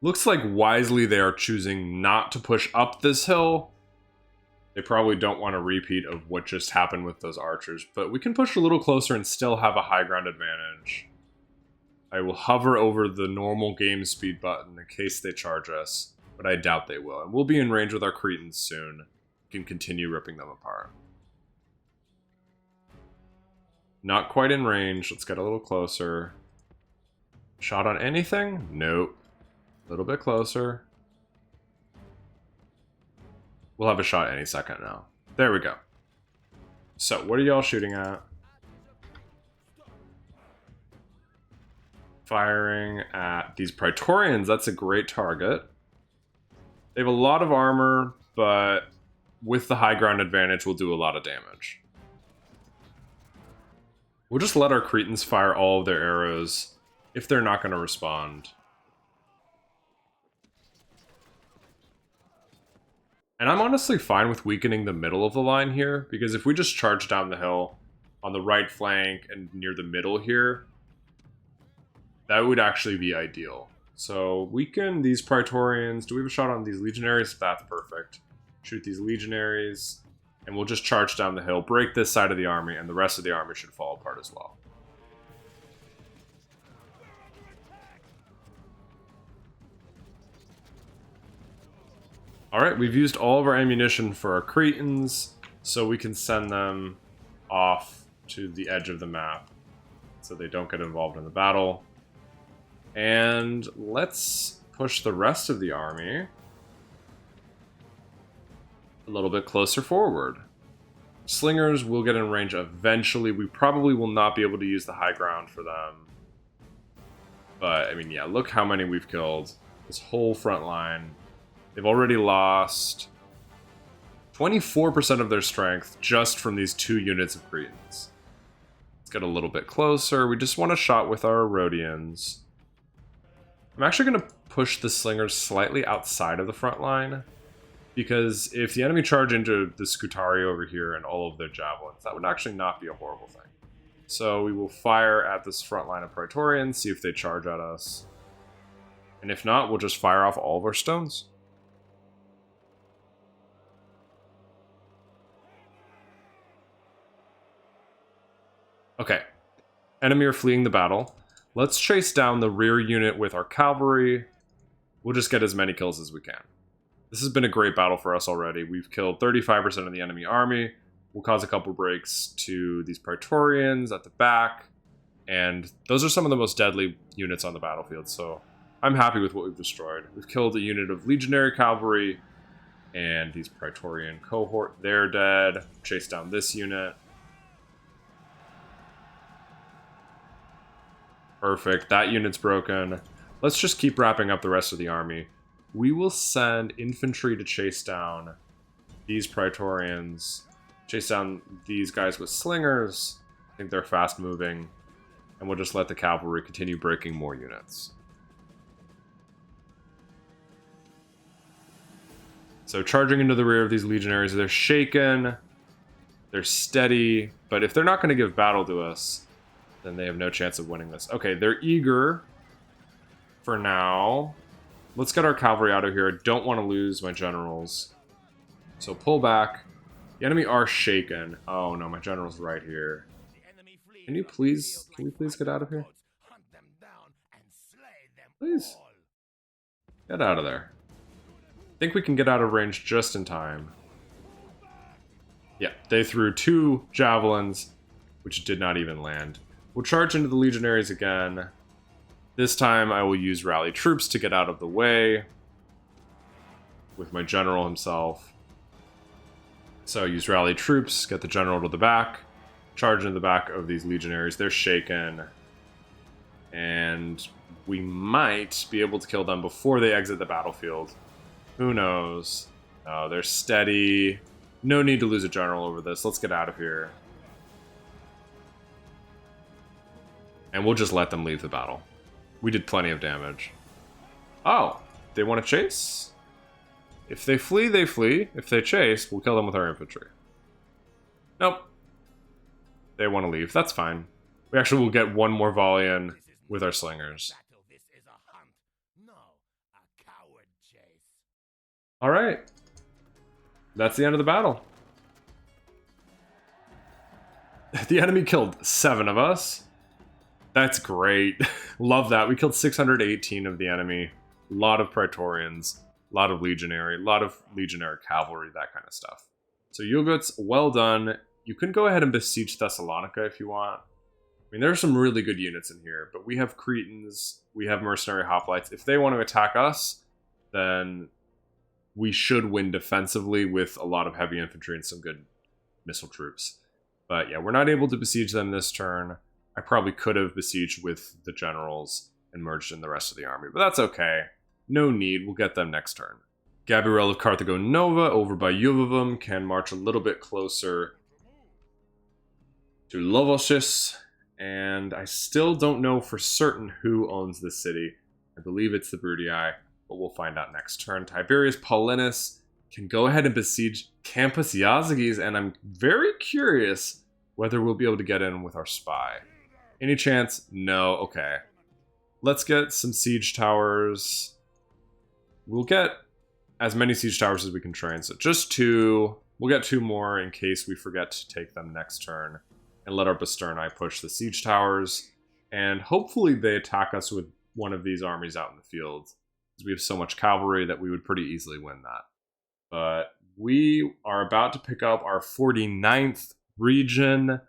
Looks like wisely they are choosing not to push up this hill. They probably don't want a repeat of what just happened with those archers, but we can push a little closer and still have a high ground advantage. I will hover over the normal game speed button in case they charge us, but I doubt they will. And we'll be in range with our Cretans soon. We can continue ripping them apart. Not quite in range. Let's get a little closer. Shot on anything? Nope. A little bit closer. We'll have a shot any second now. There we go. So, what are y'all shooting at? Firing at these Praetorians. That's a great target. They have a lot of armor, but with the high ground advantage, we'll do a lot of damage. We'll just let our Cretans fire all of their arrows if they're not going to respond. And I'm honestly fine with weakening the middle of the line here, because if we just charge down the hill on the right flank and near the middle here, that would actually be ideal. So weaken these Praetorians. Do we have a shot on these Legionaries? That's perfect. Shoot these Legionaries, and we'll just charge down the hill, break this side of the army, and the rest of the army should fall apart as well. Alright, we've used all of our ammunition for our Cretans, so we can send them off to the edge of the map so they don't get involved in the battle. And let's push the rest of the army a little bit closer forward. Slingers will get in range eventually. We probably will not be able to use the high ground for them. But, I mean, yeah, look how many we've killed. This whole front line. They've already lost 24% of their strength just from these 2 units of Cretans. Let's get a little bit closer. We just want a shot with our Rhodians. I'm actually going to push the slingers slightly outside of the front line, because if the enemy charge into the Scutari over here and all of their javelins, that would actually not be a horrible thing. So we will fire at this front line of Praetorians, see if they charge at us. And if not, we'll just fire off all of our stones. Okay, enemy are fleeing the battle. Let's chase down the rear unit with our cavalry. We'll just get as many kills as we can. This has been a great battle for us already. We've killed 35% of the enemy army. We'll cause a couple breaks to these Praetorians at the back. And those are some of the most deadly units on the battlefield, so I'm happy with what we've destroyed. We've killed a unit of legionary cavalry, and these Praetorian cohort, they're dead. Chase down this unit. Perfect, that unit's broken. Let's just keep wrapping up the rest of the army. We will send infantry to chase down these Praetorians. Chase down these guys with slingers. I think they're fast moving. And we'll just let the cavalry continue breaking more units. So charging into the rear of these legionaries, they're shaken. They're steady. But if they're not going to give battle to us, then they have no chance of winning this. Okay, they're eager for now. Let's get our cavalry out of here. I don't want to lose my generals. So pull back. The enemy are shaken. Oh no, my general's right here. Can we please get out of here? Please. Get out of there. I think we can get out of range just in time. Yeah, they threw 2 javelins, which did not even land. We'll charge into the legionaries again. This time I will use rally troops to get out of the way with my general himself. So use rally troops, get the general to the back, charge into the back of these legionaries. They're shaken. And we might be able to kill them before they exit the battlefield. Who knows? No, they're steady. No need to lose a general over this. Let's get out of here. And we'll just let them leave the battle. We did plenty of damage. Oh, they want to chase? If they flee, they flee. If they chase, we'll kill them with our infantry. Nope. They want to leave. That's fine. We actually will get one more volley in with our slingers. Alright. That's the end of the battle. The enemy killed 7 of us. That's great. Love that. We killed 618 of the enemy. A lot of Praetorians. A lot of legionary cavalry, that kind of stuff. So Ugutz, well done. You can go ahead and besiege Thessalonica if you want. I mean, there are some really good units in here, but we have Cretans, we have mercenary hoplites. If they want to attack us, then we should win defensively with a lot of heavy infantry and some good missile troops. But yeah, we're not able to besiege them this turn. I probably could have besieged with the generals and merged in the rest of the army, but that's okay. No need, we'll get them next turn. Gabriel of Carthago Nova over by Iuvavum can march a little bit closer to Lovosis, and I still don't know for certain who owns this city. I believe it's the Brutii, but we'll find out next turn. Tiberius Paulinus can go ahead and besiege Campus Iazyges, and I'm very curious whether we'll be able to get in with our spy. Any chance? No. Okay. Let's get some siege towers. We'll get as many siege towers as we can train. So just 2. We'll get 2 more in case we forget to take them next turn. And let our Basterni push the siege towers. And hopefully they attack us with one of these armies out in the field. Because we have so much cavalry that we would pretty easily win that. But we are about to pick up our 49th region.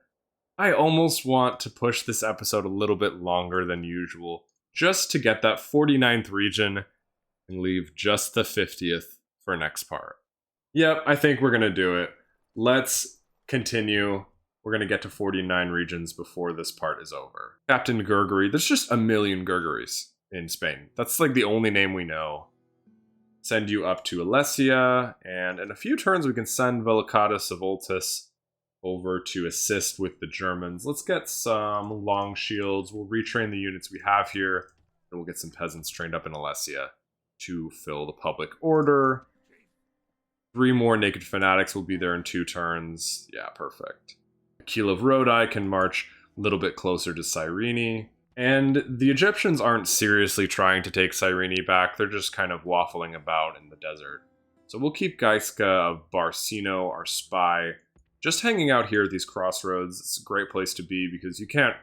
I almost want to push this episode a little bit longer than usual, just to get that 49th region and leave just the 50th for next part. Yep, I think we're going to do it. Let's continue. We're going to get to 49 regions before this part is over. Captain Gurgary. There's just a million Gurgaries in Spain. That's like the only name we know. Send you up to Alesia, and in a few turns we can send Velicatus of Oltus over to assist with the Germans. Let's get some long shields. We'll retrain the units we have here, and we'll get some peasants trained up in Alesia to fill the public order. 3 more naked fanatics will be there in 2 turns. Yeah, perfect. Akil of Rodi can march a little bit closer to Cyrene. And the Egyptians aren't seriously trying to take Cyrene back. They're just kind of waffling about in the desert. So we'll keep Gaiska of Barcino, our spy, just hanging out here at these crossroads. It's a great place to be because you can't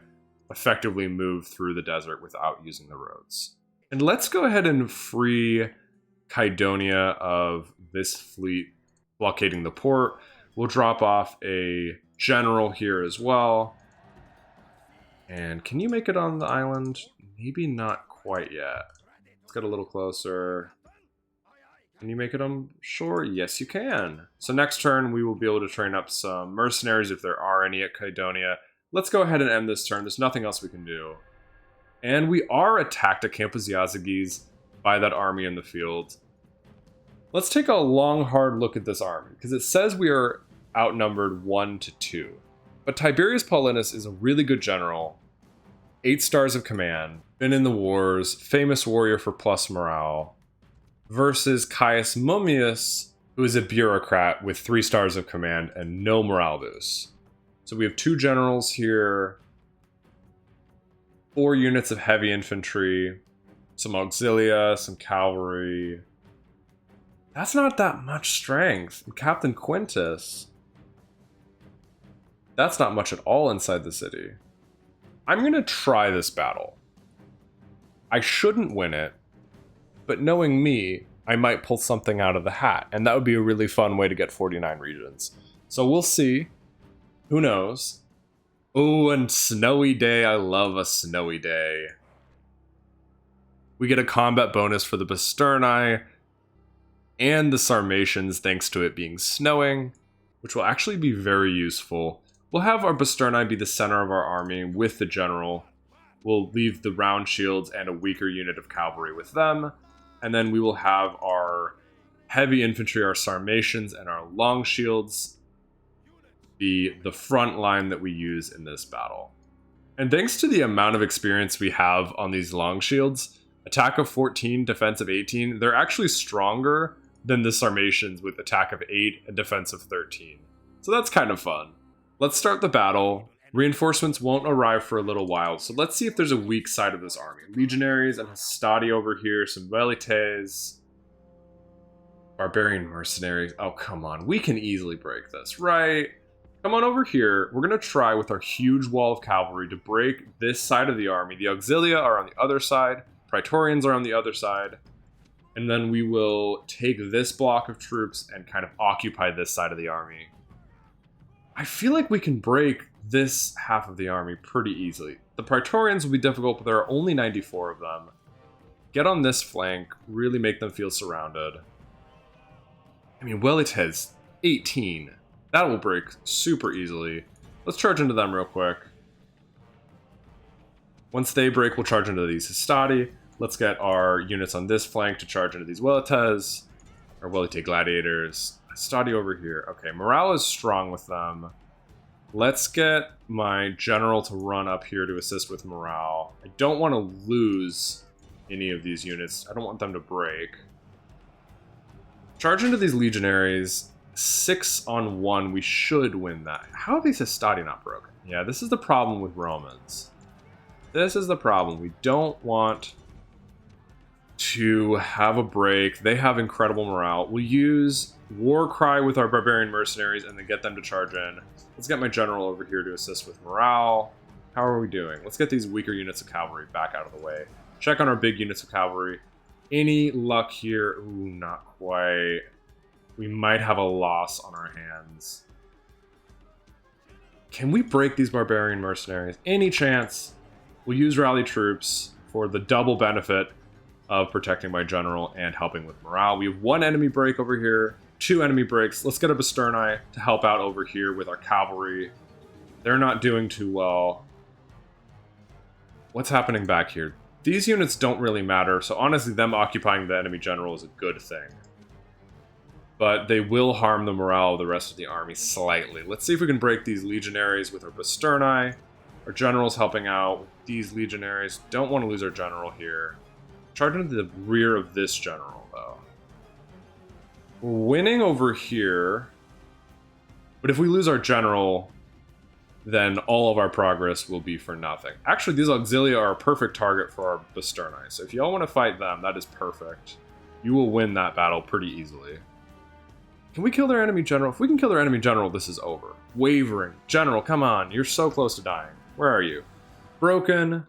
effectively move through the desert without using the roads. And let's go ahead and free Kydonia of this fleet blockading the port. We'll drop off a general here as well. And can you make it on the island? Maybe not quite yet. Let's get a little closer. Can you make it on shore? Yes, you can. So next turn, we will be able to train up some mercenaries if there are any at Kydonia. Let's go ahead and end this turn. There's nothing else we can do. And we are attacked at Campus Iazyges by that army in the field. Let's take a long, hard look at this army, because it says we are outnumbered 1-2. But Tiberius Paulinus is a really good general, 8 stars of command, been in the wars, famous warrior for plus morale, versus Caius Mummius, who is a bureaucrat with 3 stars of command and no morale boost. So we have 2 generals here, 4 units of heavy infantry, some auxilia, some cavalry. That's not that much strength. And Captain Quintus, that's not much at all inside the city. I'm going to try this battle. I shouldn't win it, but knowing me, I might pull something out of the hat, and that would be a really fun way to get 49 regions. So we'll see. Who knows? Oh, and snowy day. I love a snowy day. We get a combat bonus for the Basterni and the Sarmatians thanks to it being snowing, which will actually be very useful. We'll have our Basterni be the center of our army with the general. We'll leave the round shields and a weaker unit of cavalry with them. And then we will have our heavy infantry, our Sarmatians, and our long shields be the front line that we use in this battle. And thanks to the amount of experience we have on these long shields, attack of 14, defense of 18, they're actually stronger than the Sarmatians with attack of 8 and defense of 13. So that's kind of fun. Let's start the battle. Reinforcements won't arrive for a little while, so let's see if there's a weak side of this army. Legionaries and Hastati over here, some Velites. Barbarian mercenaries. Oh, come on. We can easily break this, right? Come on over here. We're going to try with our huge wall of cavalry to break this side of the army. The auxilia are on the other side. Praetorians are on the other side. And then we will take this block of troops and kind of occupy this side of the army. I feel like we can break this half of the army pretty easily. The Praetorians will be difficult, but there are only 94 of them. Get on this flank, really make them feel surrounded. I mean, well, it has 18. That will break super easily. Let's charge into them real quick. Once they break, we'll charge into these Hastati. Let's get our units on this flank to charge into these Velites, or Velite gladiators. Hastati over here. Okay, morale is strong with them. Let's get my general to run up here to assist with morale. I don't want to lose any of these units. I don't want them to break. Charge into these legionaries. 6-on-1. We should win that. How are these Hastati not broken? Yeah, this is the problem with Romans. This is the problem. We don't want to have a break. They have incredible morale. We'll use War Cry with our barbarian mercenaries and then get them to charge in. Let's get my general over here to assist with morale. How are we doing? Let's get these weaker units of cavalry back out of the way. Check on our big units of cavalry. Any luck here? Ooh, not quite. We might have a loss on our hands. Can we break these barbarian mercenaries? Any chance? We'll use rally troops for the double benefit of protecting my general and helping with morale. We have one enemy break over here, 2 enemy breaks. Let's get a Basturni to help out over here with our cavalry. They're not doing too well. What's happening back here? These units don't really matter, so honestly, them occupying the enemy general is a good thing. But they will harm the morale of the rest of the army slightly. Let's see if we can break these legionaries with our Basturni. Our general's helping out with these legionaries. Don't want to lose our general here. Charge into the rear of this general, though. We're winning over here. But if we lose our general, then all of our progress will be for nothing. Actually, these auxilia are a perfect target for our Basturni. So if y'all want to fight them, that is perfect. You will win that battle pretty easily. Can we kill their enemy general? If we can kill their enemy general, this is over. Wavering. General, come on. You're so close to dying. Where are you? Broken.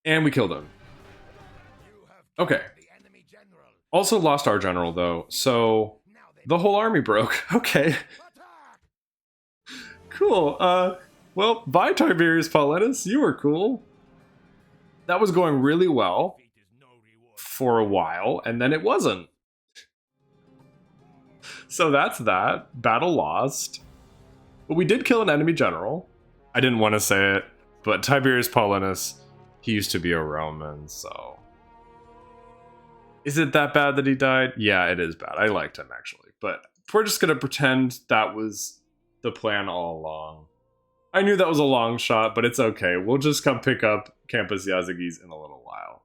And we killed him. Okay. Also lost our general, though. So the whole army broke. Okay. Cool. Well, bye, Tiberius Paulinus. You were cool. That was going really well for a while, and then it wasn't. So that's that. Battle lost. But we did kill an enemy general. I didn't want to say it, but Tiberius Paulinus, he used to be a Roman, so... Is it that bad that he died? Yeah, it is bad. I liked him, actually. But we're just going to pretend that was the plan all along. I knew that was a long shot, but it's okay. We'll just come pick up Campus Yazigis in a little while.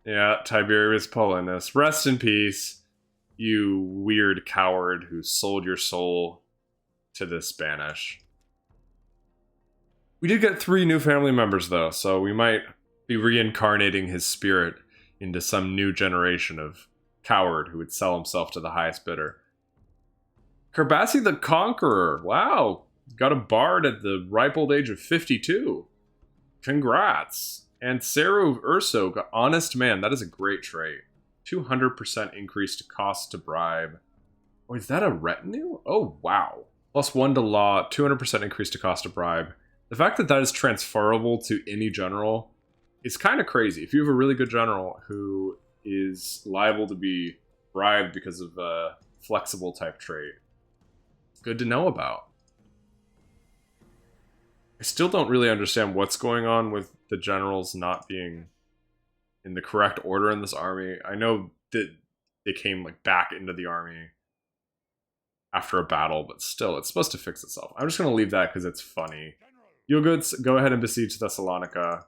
Yeah, Tiberius Paulinus. Rest in peace, you weird coward who sold your soul to the Spanish. We did get 3 new family members, though, so we might be reincarnating his spirit into some new generation of coward who would sell himself to the highest bidder. Kerbassi the Conqueror. Wow. Got a bard at the ripe old age of 52. Congrats. And Saru of Urso got Honest Man. That is a great trait. 200% increase to cost to bribe. Oh, is that a retinue? Oh, wow. +1 to law, 200% increase to cost to bribe. The fact that that is transferable to any general is kind of crazy. If you have a really good general who is liable to be bribed because of a flexible type trait, good to know about. I still don't really understand what's going on with the generals not being in the correct order in this army. I know that they came like back into the army after a battle, but still, it's supposed to fix itself. I'm just going to leave that because it's funny. Ugutz, go ahead and besiege Thessalonica.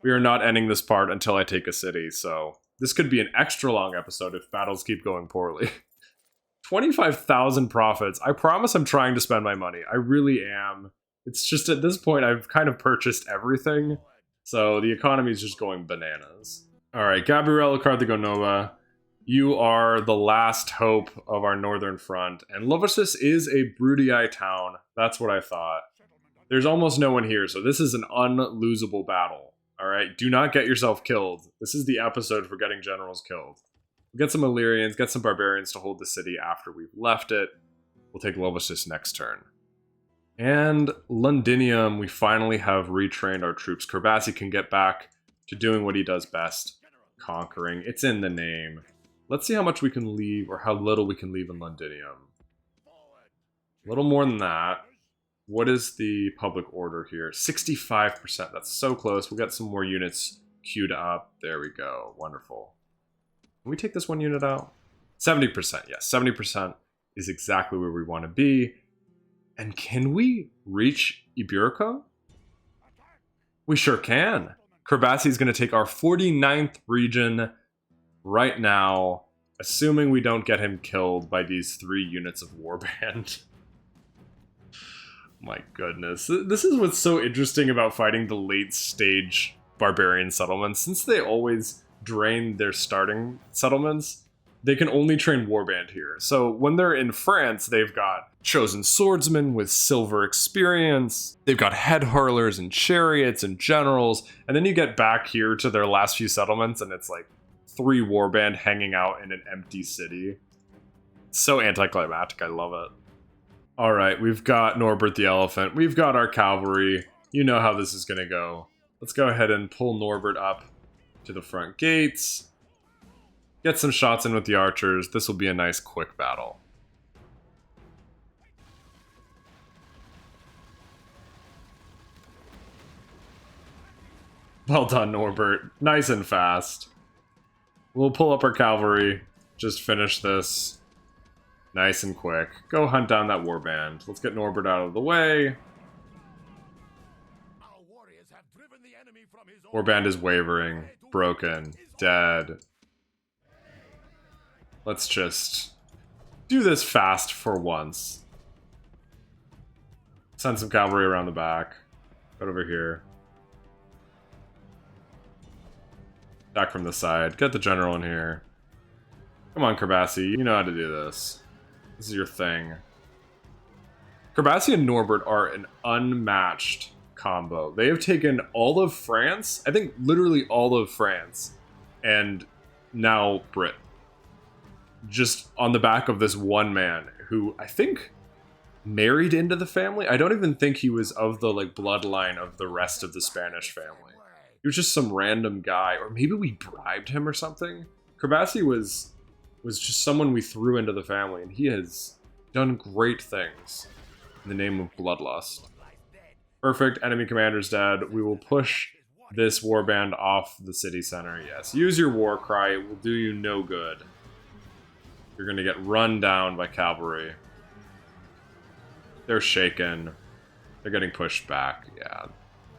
We are not ending this part until I take a city, so this could be an extra long episode if battles keep going poorly. 25,000 profits. I promise I'm trying to spend my money. I really am. It's just at this point I've kind of purchased everything, so the economy is just going bananas. All right, Gabriella Carthagonova, you are the last hope of our northern front, and Lovasis is a Brutii town. That's what I thought. There's almost no one here, so this is an unlosable battle. All right, do not get yourself killed. This is the episode for getting generals killed. Get some Illyrians, get some barbarians to hold the city after we've left it. We'll take Lovasis next turn. And Londinium, we finally have retrained our troops. Kerbassi can get back to doing what he does best. Conquering. It's in the name. Let's see how much we can leave, or how little we can leave in Londinium. A little more than that. What is the public order here? 65%. That's so close. We'll get some more units queued up. There we go. Wonderful. Can we take this one unit out? 70%. Yes, 70% is exactly where we want to be. And can we reach Eburacum? We sure can. Kerbassi is going to take our 49th region right now, assuming we don't get him killed by these 3 units of warband. My goodness. This is what's so interesting about fighting the late stage barbarian settlements. Since they always drain their starting settlements, they can only train warband here. So when they're in France, they've got chosen swordsmen with silver experience. They've got head hurlers and chariots and generals. And then you get back here to their last few settlements and it's like 3 warband hanging out in an empty city. It's so anticlimactic. I love it. All right, we've got Norbert the Elephant. We've got our cavalry. You know how this is going to go. Let's go ahead and pull Norbert up to the front gates. Get some shots in with the archers. This will be a nice quick battle. Well done, Norbert. Nice and fast. We'll pull up our cavalry. Just finish this. Nice and quick. Go hunt down that warband. Let's get Norbert out of the way. Warband is wavering. Broken. Dead. Let's just do this fast for once. Send some cavalry around the back. Right over here. Back from the side. Get the general in here. Come on, Kerbassi. You know how to do this. This is your thing. Kerbassi and Norbert are an unmatched combo. They have taken all of France. I think literally all of France. And now Brit. Just on the back of this one man who I think married into the family. I don't even think he was of the like bloodline of the rest of the Spanish family. He was just some random guy, or maybe we bribed him or something. Kerbassi was just someone we threw into the family, and he has done great things in the name of bloodlust. Perfect, enemy commander's dead. We will push this warband off the city center. Yes, use your war cry. It will do you no good. You're going to get run down by cavalry. They're shaken. They're getting pushed back. Yeah,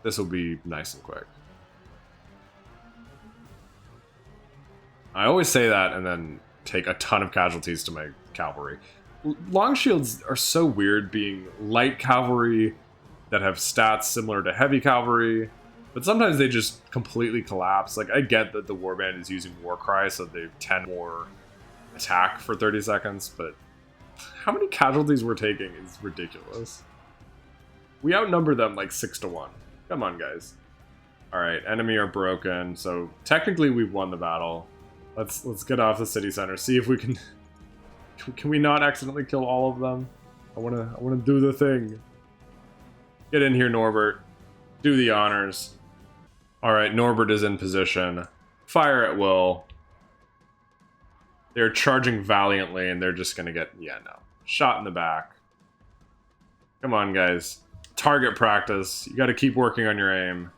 this will be nice and quick. I always say that and then take a ton of casualties to my cavalry. Long shields are so weird, being light cavalry that have stats similar to heavy cavalry, but sometimes they just completely collapse. Like, I get that the warband is using war cry, so they 10 more attack for 30 seconds, but how many casualties we're taking is ridiculous. We outnumber them like 6-1. Come on, guys. Alright, enemy are broken, so technically we've won the battle. Let's get off the city center. See if we can we not accidentally kill all of them? I wanna do the thing. Get in here, Norbert. Do the honors. Alright, Norbert is in position. Fire at will. They're charging valiantly and they're just gonna get, yeah, no. Shot in the back. Come on, guys. Target practice. You gotta keep working on your aim.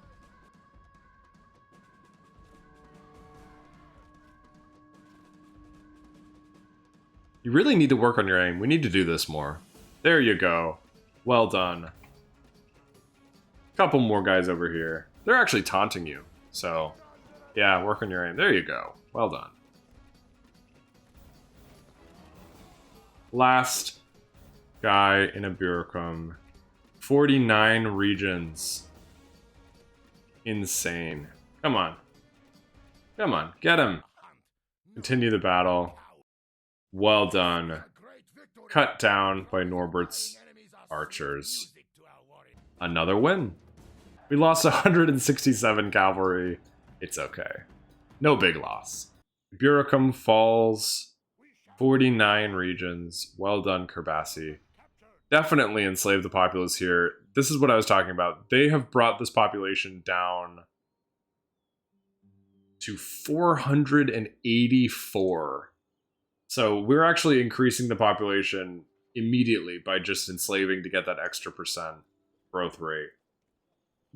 You really need to work on your aim. We need to do this more. There you go. Well done. Couple more guys over here. They're actually taunting you. So, yeah, work on your aim. There you go. Well done. Last guy in Eburacum. 49 regions. Insane. Come on. Come on, get him. Continue the battle. Well done. Cut down by Norbert's archers. Another win. We lost 167 cavalry. It's okay. No big loss. Eburacum falls. 49 regions. Well done, Kerbassi. Definitely enslave the populace here. This is what I was talking about. They have brought this population down to 484. So we're actually increasing the population immediately by just enslaving to get that extra percent growth rate.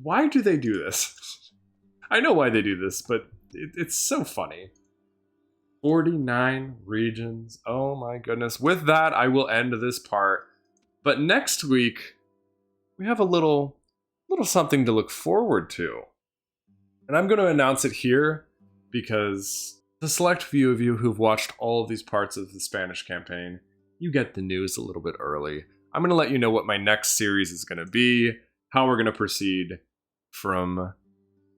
Why do they do this? I know why they do this, but it's so funny. 49 regions. Oh my goodness. With that, I will end this part. But next week, we have a little something to look forward to. And I'm going to announce it here because the select few of you who've watched all of these parts of the Spanish campaign, you get the news a little bit early. I'm going to let you know what my next series is going to be, how we're going to proceed from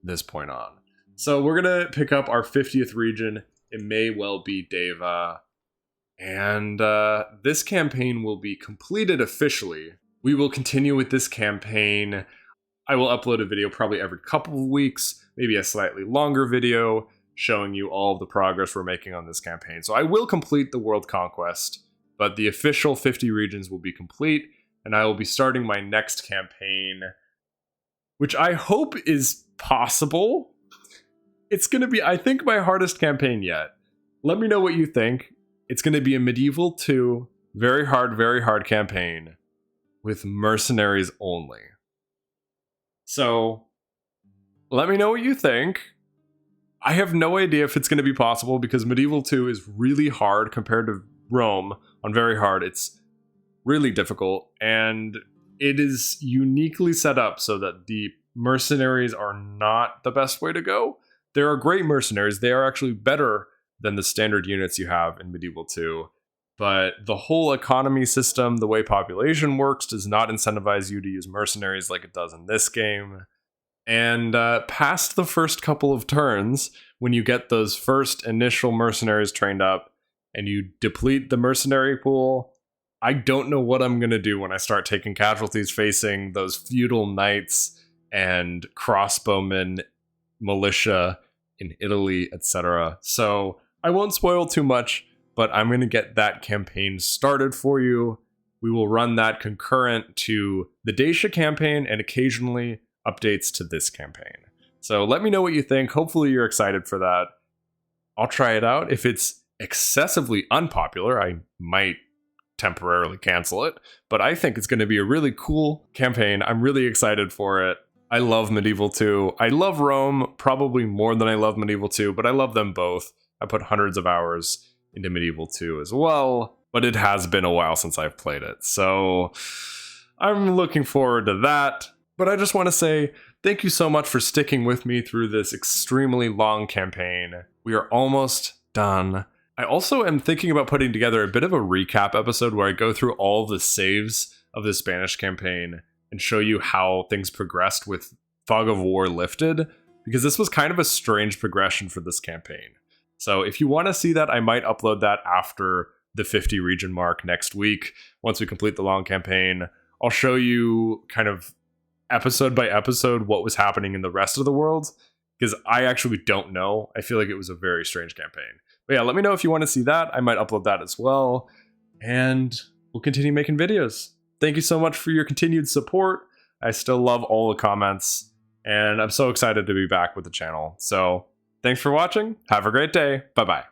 this point on. So we're going to pick up our 50th region. It may well be Deva. And this campaign will be completed officially. We will continue with this campaign. I will upload a video probably every couple of weeks, maybe a slightly longer video showing you all of the progress we're making on this campaign. So I will complete the world conquest, but the official 50 regions will be complete, and I will be starting my next campaign, which I hope is possible. It's going to be, I think, my hardest campaign yet. Let me know what you think. It's going to be a Medieval 2, very hard campaign with mercenaries only. So, let me know what you think. I have no idea if it's going to be possible because Medieval 2 is really hard compared to Rome on very hard. It's really difficult, and it is uniquely set up so that the mercenaries are not the best way to go. There are great mercenaries. They are actually better than the standard units you have in Medieval 2. But the whole economy system, the way population works, does not incentivize you to use mercenaries like it does in this game. And past the first couple of turns, when you get those first initial mercenaries trained up and you deplete the mercenary pool, I don't know what I'm going to do when I start taking casualties facing those feudal knights and crossbowmen, militia in Italy, etc. So I won't spoil too much, but I'm going to get that campaign started for you. We will run that concurrent to the Dacia campaign and occasionally updates to this campaign. So let me know what you think. Hopefully you're excited for that. I'll try it out. If it's excessively unpopular, I might temporarily cancel it, but I think it's going to be a really cool campaign. I'm really excited for it. I love Medieval 2. I love Rome probably more than I love Medieval 2, but I love them both. I put hundreds of hours into Medieval 2 as well, but it has been a while since I've played it, so I'm looking forward to that. But I just want to say thank you so much for sticking with me through this extremely long campaign. We are almost done. I also am thinking about putting together a bit of a recap episode where I go through all the saves of the Spanish campaign and show you how things progressed with Fog of War lifted, because this was kind of a strange progression for this campaign. So if you want to see that, I might upload that after the 50 region mark next week. Once we complete the long campaign, I'll show you kind of episode by episode what was happening in the rest of the world, because I actually don't know. I feel like it was a very strange campaign. But yeah, let me know if you want to see that. I might upload that as well, and we'll continue making videos. Thank you so much for your continued support. I still love all the comments, and I'm so excited to be back with the channel. So thanks for watching. Have a great day. Bye-bye.